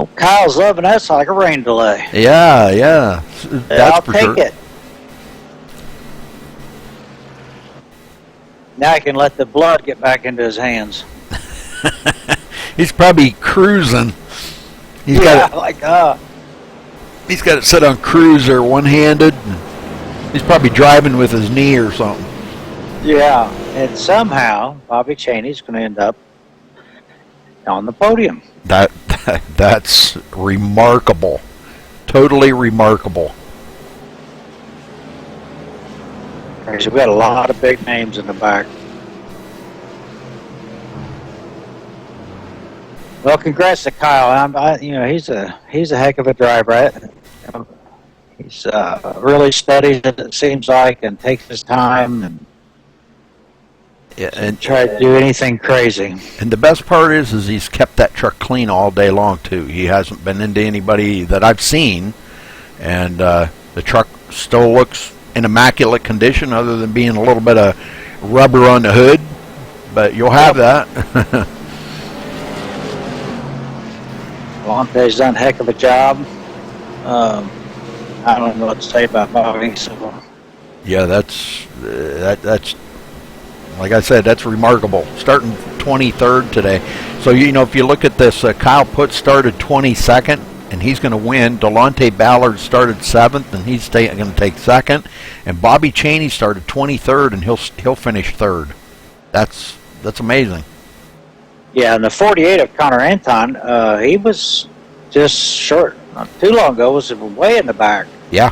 Oh, Kyle's loving us like a rain delay. Yeah, yeah. That's I'll for take sure. it. Now I can let the blood get back into his hands. He's probably cruising. He's He's got it set on cruise there, one-handed. He's probably driving with his knee or something. yeah. And somehow Bobby Cheney's going to end up on the podium. That's remarkable. Totally remarkable. We've got a lot of big names in the back. Well, congrats to Kyle. He's a heck of a driver. He's really studies it. It seems like, and takes his time and try to do anything crazy. And the best part is he's kept that truck clean all day long too. He hasn't been into anybody that I've seen, and the truck still looks in immaculate condition, other than being a little bit of rubber on the hood. But you'll have that. Lante's done a heck of a job. I don't know what to say about Bobby. So. Yeah, that's like I said, that's remarkable. Starting 23rd today. So, if you look at this, Kyle Putz started 22nd, and he's going to win. Delonte Ballard started 7th, and he's going to take 2nd. And Bobby Cheney started 23rd, and he'll finish 3rd. That's amazing. Yeah, and the 48 of Connor Anton, he was just short. Not too long ago, was way in the back. Yeah.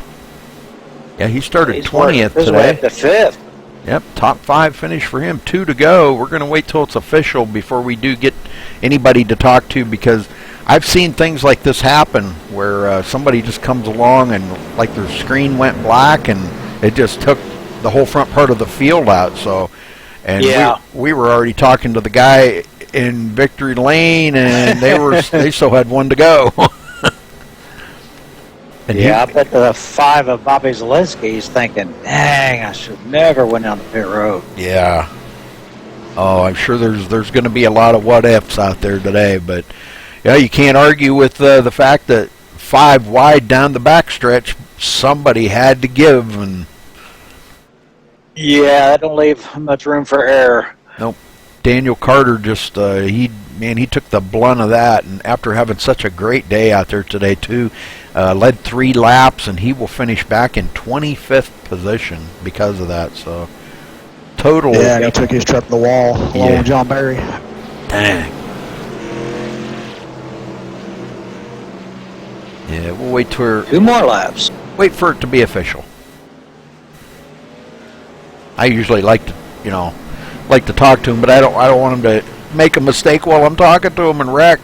Yeah, he started He's 20th his today. way up to 5th. Yep, top 5 finish for him. 2 to go. We're going to wait till it's official before we do get anybody to talk to, because I've seen things like this happen where somebody just comes along and like their screen went black and it just took the whole front part of the field out. So, and Yeah. we were already talking to the guy in Victory Lane, and they still had 1 to go. And Yeah, I bet the 5 of Bobby Zielinski's thinking, dang, I should never went down the pit road. Yeah. Oh, I'm sure there's going to be a lot of what ifs out there today, but yeah, you can't argue with the fact that 5 wide down the backstretch, somebody had to give, and Yeah, that don't leave much room for error. nope. Daniel Carter just he took the blunt of that, and after having such a great day out there today too, led 3 laps, and he will finish back in 25th position because of that. So total. Yeah, and he took his truck to the wall along Yeah. with John Barry. Dang. Yeah, we'll wait 2 more laps. wait for it to be official. I usually like to talk to him, but I don't want him to make a mistake while I'm talking to him and wreck,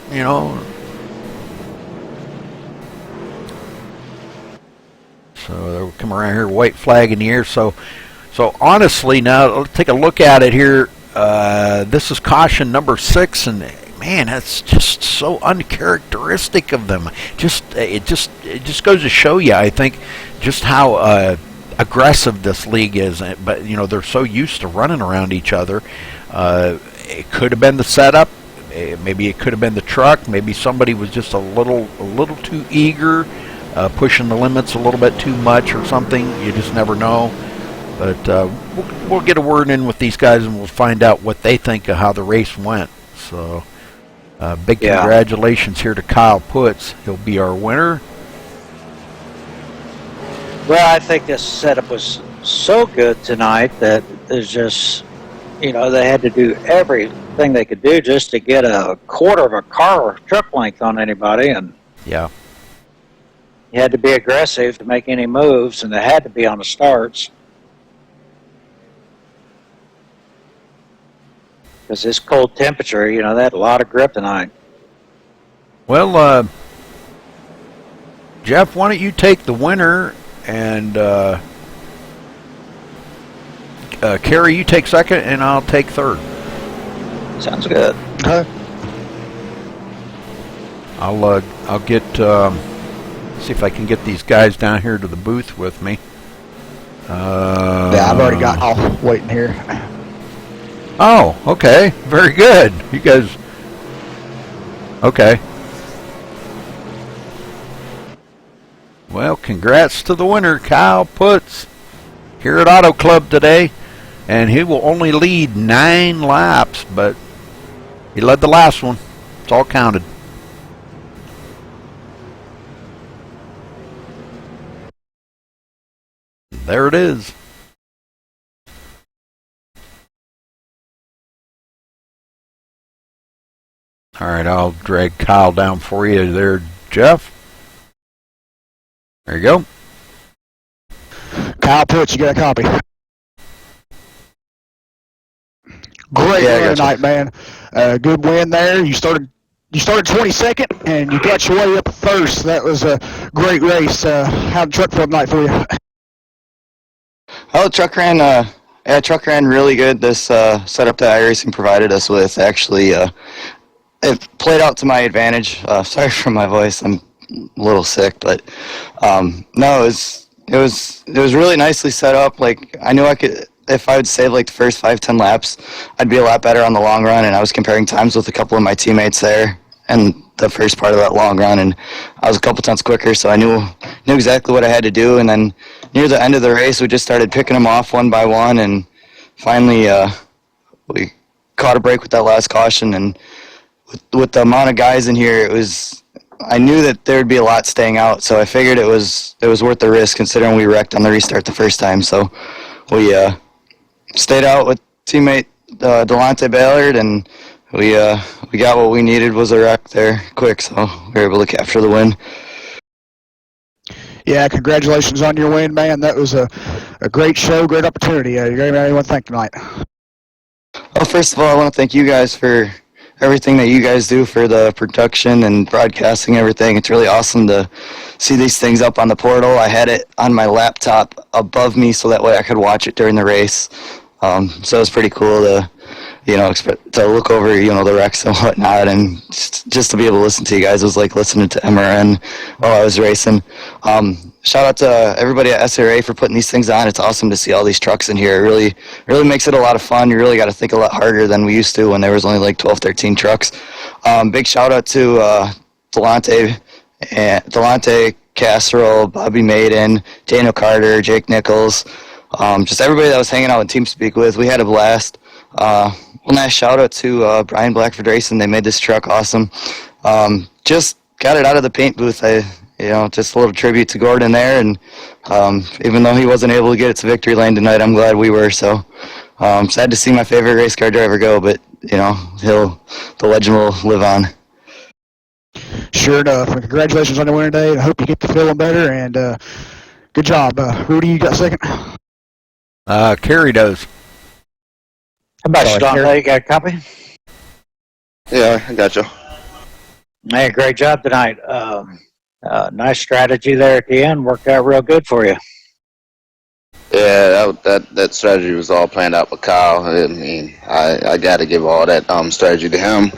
So they'll come around here, white flag in the air. So honestly, now let's take a look at it here. This is caution number 6, and man, that's just so uncharacteristic of them. It just goes to show you, I think, just how aggressive this league is. But they're so used to running around each other. It could have been the setup. Maybe it could have been the truck. Maybe somebody was just a little too eager, pushing the limits a little bit too much or something. You just never know. But we'll get a word in with these guys, and we'll find out what they think of how the race went. So big congratulations here to Kyle Putz. He'll be our winner. Well, I think this setup was so good tonight that there's just, they had to do everything they could do just to get a quarter of a car or truck length on anybody, and Yeah. you had to be aggressive to make any moves, and they had to be on the starts. Because this cold temperature, they had a lot of grip tonight. Well, Jeff, why don't you take the winner, and Kerry, you take 2nd, and I'll take 3rd. Sounds good. Okay. I'll get see if I can get these guys down here to the booth with me. Yeah, I've already got all waiting here. Oh, okay, very good. You guys, okay. Well, congrats to the winner, Kyle Putz, here at Auto Club today. And he will only lead 9 laps, but he led the last one. It's all counted. There it is. All right, I'll drag Kyle down for you there, Jeff. There you go. Kyle Putz, you got a copy. Great run tonight, man. Good win there. You started 22nd, and you got your way up first. That was a great race. How'd the truck feel tonight for you? Oh, truck ran really good. This setup that iRacing provided us with actually it played out to my advantage. Sorry for my voice. I'm a little sick, but no, it was really nicely set up. Like, I knew I could, if I would save like the first 5-10 laps, I'd be a lot better on the long run. And I was comparing times with a couple of my teammates there and the first part of that long run, and I was a couple tenths quicker, so I knew exactly what I had to do. And then near the end of the race, we just started picking them off one by one, and finally we caught a break with that last caution. And with the amount of guys in here, I knew that there would be a lot staying out, so I figured it was worth the risk considering we wrecked on the restart the first time. So we stayed out with teammate Delonte Ballard, and we got what we needed, was a wreck there quick, so we were able to capture the win. Yeah, congratulations on your win, man. That was a great show, great opportunity. You're going to anyone thank tonight. Well, first of all, I want to thank you guys for everything that you guys do for the production and broadcasting everything. It's really awesome to see these things up on the portal. I had it on my laptop above me so that way I could watch it during the race. So it was pretty cool to, to look over, the wrecks and whatnot, and just to be able to listen to you guys. It was like listening to MRN while I was racing. Shout out to everybody at SRA for putting these things on. It's awesome to see all these trucks in here. It really makes it a lot of fun. You really got to think a lot harder than we used to when there was only like 12, 13 trucks. Big shout out to Delonte Casserole, Bobby Maiden, Daniel Carter, Jake Nichols, just everybody that was hanging out with TeamSpeak with. We had a blast. One nice shout out to Brian Blackford Racing. They made this truck awesome. Just got it out of the paint booth. Just a little tribute to Gordon there, and even though he wasn't able to get it to victory lane tonight, I'm glad we were. So sad to see my favorite race car driver go, but the legend will live on. Sure enough. And congratulations on the winner today. I hope you get to feeling better, and good job. Rudy, you got second? Kerry does. How about you, Don? You got a copy? Yeah, I got you. Hey, great job tonight. Nice strategy there at the end. Worked out real good for you. Yeah, that strategy was all planned out with Kyle. I mean, I got to give all that strategy to him.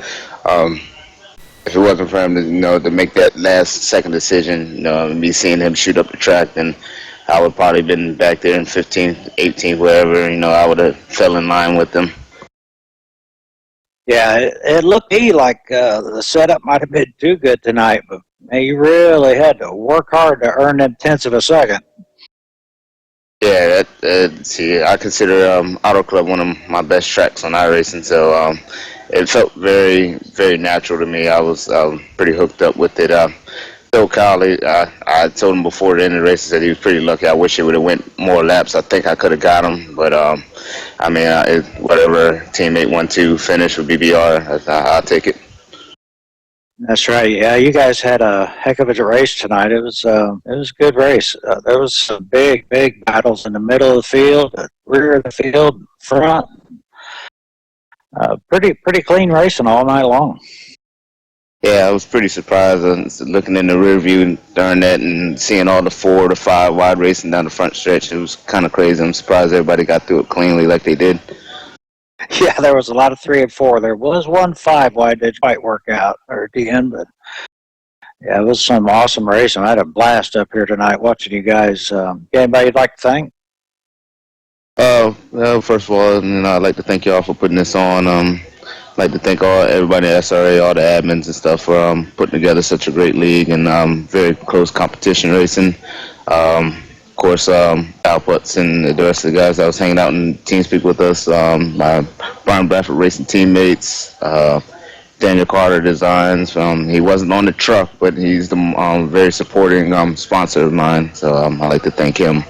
If it wasn't for him to make that last second decision, me seeing him shoot up the track, then I would probably been back there in 15th, 18th, wherever. I would have fell in line with them. Yeah, it looked to me like the setup might have been too good tonight, but man, you really had to work hard to earn them tenths of a second. Yeah, I consider Auto Club one of my best tracks on iRacing, so it felt very, very natural to me. I was pretty hooked up with it. So Kyle, I told him before the end of the race that he was pretty lucky. I wish he would have went more laps. I think I could have got him, but whatever teammate 1-2 finish with BBR, I'll take it. That's right. Yeah, you guys had a heck of a race tonight. It was a good race. There was some big battles in the middle of the field, the rear of the field, front. Pretty clean racing all night long. Yeah, I was pretty surprised looking in the rear view during that and seeing all the 4 to 5 wide racing down the front stretch. It was kind of crazy. I'm surprised everybody got through it cleanly like they did. Yeah, there was a lot of 3 and 4. There was one 5 wide that might work out or at the end, but yeah, it was some awesome racing. I had a blast up here tonight watching you guys. Anybody you'd like to thank? Well, first of all, I'd like to thank y'all for putting this on. like to thank everybody at SRA, all the admins and stuff for putting together such a great league and very close competition racing. Of course, Al Putz and the rest of the guys that was hanging out in TeamSpeak with us, my Brian Bradford racing teammates, Daniel Carter Designs. He wasn't on the truck, but he's the very supporting sponsor of mine, so I'd like to thank him.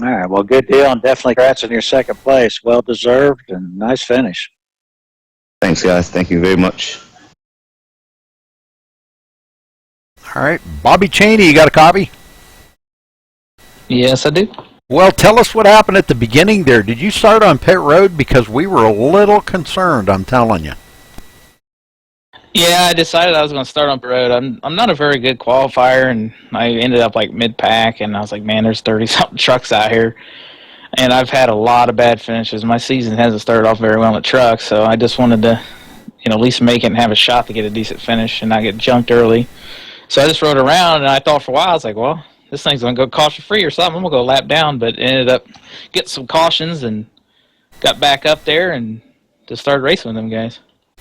All right, well, good deal, and definitely congrats on your second place. Well deserved and nice finish. Thanks, guys. Thank you very much. All right, Bobby Cheney, you got a copy? Yes, I do. Well, tell us what happened at the beginning there. Did you start on pit road? Because we were a little concerned, I'm telling you. Yeah, I decided I was going to start on pit road. I'm not a very good qualifier, and I ended up like mid-pack, and I was like, man, there's 30-something trucks out here. And I've had a lot of bad finishes. My season hasn't started off very well in the truck, so I just wanted to, at least make it and have a shot to get a decent finish and not get junked early. So I just rode around, and I thought for a while, I was like, well, this thing's going to go caution-free or something. I'm going to go lap down, but ended up getting some cautions and got back up there and just started racing with them guys.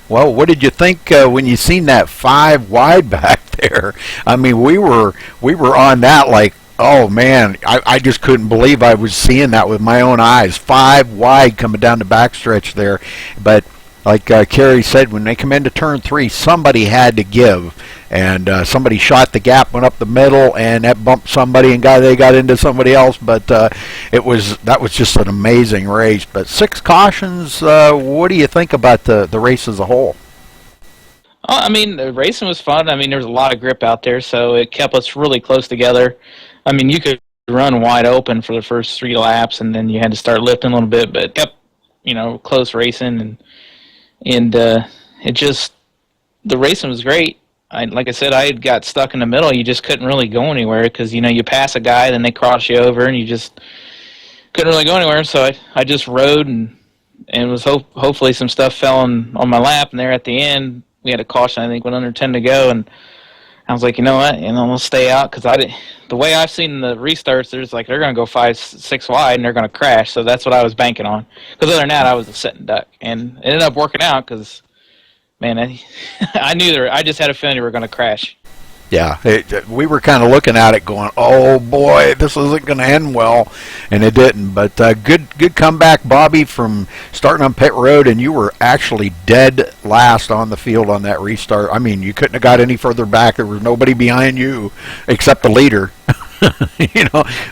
Well, what did you think when you seen that 5 wide back there? I mean, we were on that like, oh man, I just couldn't believe I was seeing that with my own eyes. 5 wide coming down the backstretch there. But like Kerry said, when they come into turn 3, somebody had to give. And somebody shot the gap, went up the middle, and that bumped somebody, and they got into somebody else. But that was just an amazing race. But 6 cautions. What do you think about the race as a whole? I mean, the racing was fun. I mean, there was a lot of grip out there, so it kept us really close together. I mean, you could run wide open for the first 3 laps, and then you had to start lifting a little bit, but it kept, close racing, and it just, the racing was great. Like I said, I had got stuck in the middle. You just couldn't really go anywhere because, you pass a guy, then they cross you over, and you just couldn't really go anywhere. So I just rode, and was hopefully some stuff fell on my lap. And there at the end, we had a caution, I think, with under 10 to go. And I was like, you know what, I'll stay out because the way I've seen the restarts, they're going to go 5, 6 wide, and they're going to crash. So that's what I was banking on. Because other than that, I was a sitting duck. And it ended up working out because, man, I knew I just had a feeling they were going to crash. Yeah, we were kind of looking at it going, oh boy, this isn't going to end well, and it didn't. But good comeback, Bobby, from starting on pit road, and you were actually dead last on the field on that restart. I mean, you couldn't have got any further back. There was nobody behind you except the leader.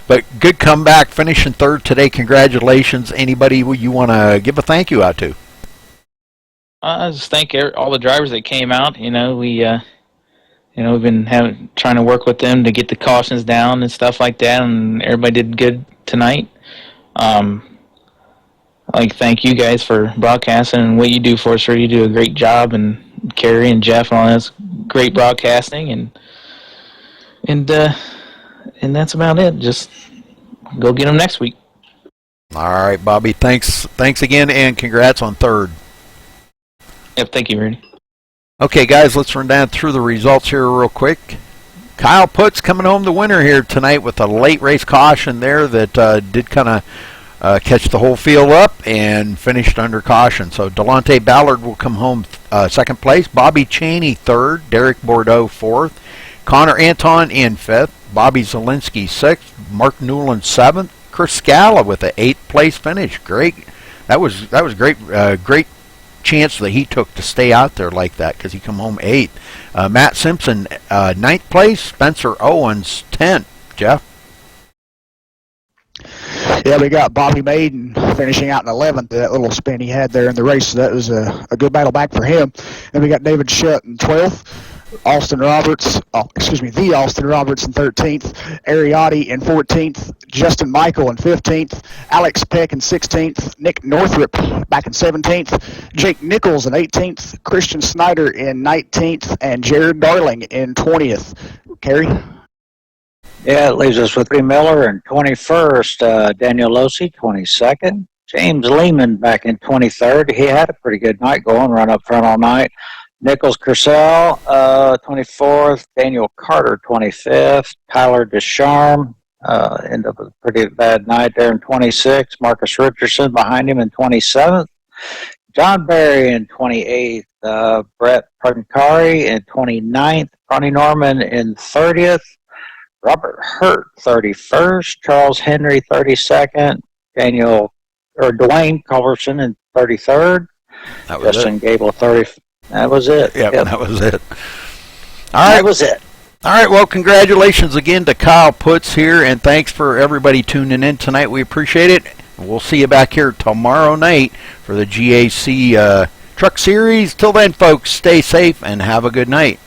But good comeback, finishing 3rd today. Congratulations. Anybody you want to give a thank you out to? I just thank all the drivers that came out. We've been trying to work with them to get the cautions down and stuff like that, and everybody did good tonight. I'd like to thank you guys for broadcasting and what you do for us. Sir, you do a great job, and Kerry and Jeff and all that's great broadcasting, and that's about it. Just go get them next week. All right, Bobby. Thanks again, and congrats on 3rd. Yep, thank you, Rudy. Okay, guys, let's run down through the results here real quick. Kyle Putz coming home the winner here tonight with a late race caution there that did kind of catch the whole field up and finished under caution. So Delonte Ballard will come home 2nd place. Bobby Cheney 3rd. Derek Bordeaux 4th. Connor Anton in 5th. Bobby Zielinski 6th. Mark Newland 7th. Chris Scala with an 8th place finish. Great. That was great. Great chance that he took to stay out there like that because he come home 8th. Matt Simpson 9th place. Spencer Owens 10th. Jeff? Yeah, we got Bobby Maiden finishing out in 11th. That little spin he had there in the race, so that was a good battle back for him. And we got David Shutt in 12th. the Austin Roberts in 13th, Ariotti in 14th, Justin Michael in 15th, Alex Peck in 16th, Nick Northrup back in 17th, Jake Nichols in 18th, Christian Snyder in 19th, and Jared Darling in 20th. Kerry? Yeah, it leaves us with Ray Miller in 21st, Daniel Losi 22nd, James Lehman back in 23rd. He had a pretty good night going, run up front all night. Nichols Cursell, 24th, Daniel Carter 25th, Tyler Descharme, ended up with a pretty bad night there in 26th, Marcus Richardson behind him in 27th, John Berry in 28th. Brett Pankari in 29th. Ronnie Norman in 30th. Robert Hurt 31st. Charles Henry 32nd. Dwayne Culverson in 33rd. That was Justin it. Gable 30. That was it. Yep, Yep. that was it. All right. That was it. All right, well, congratulations again to Kyle Putz here, and thanks for everybody tuning in tonight. We appreciate it. We'll see you back here tomorrow night for the GAC Truck Series. Till then, folks, stay safe and have a good night.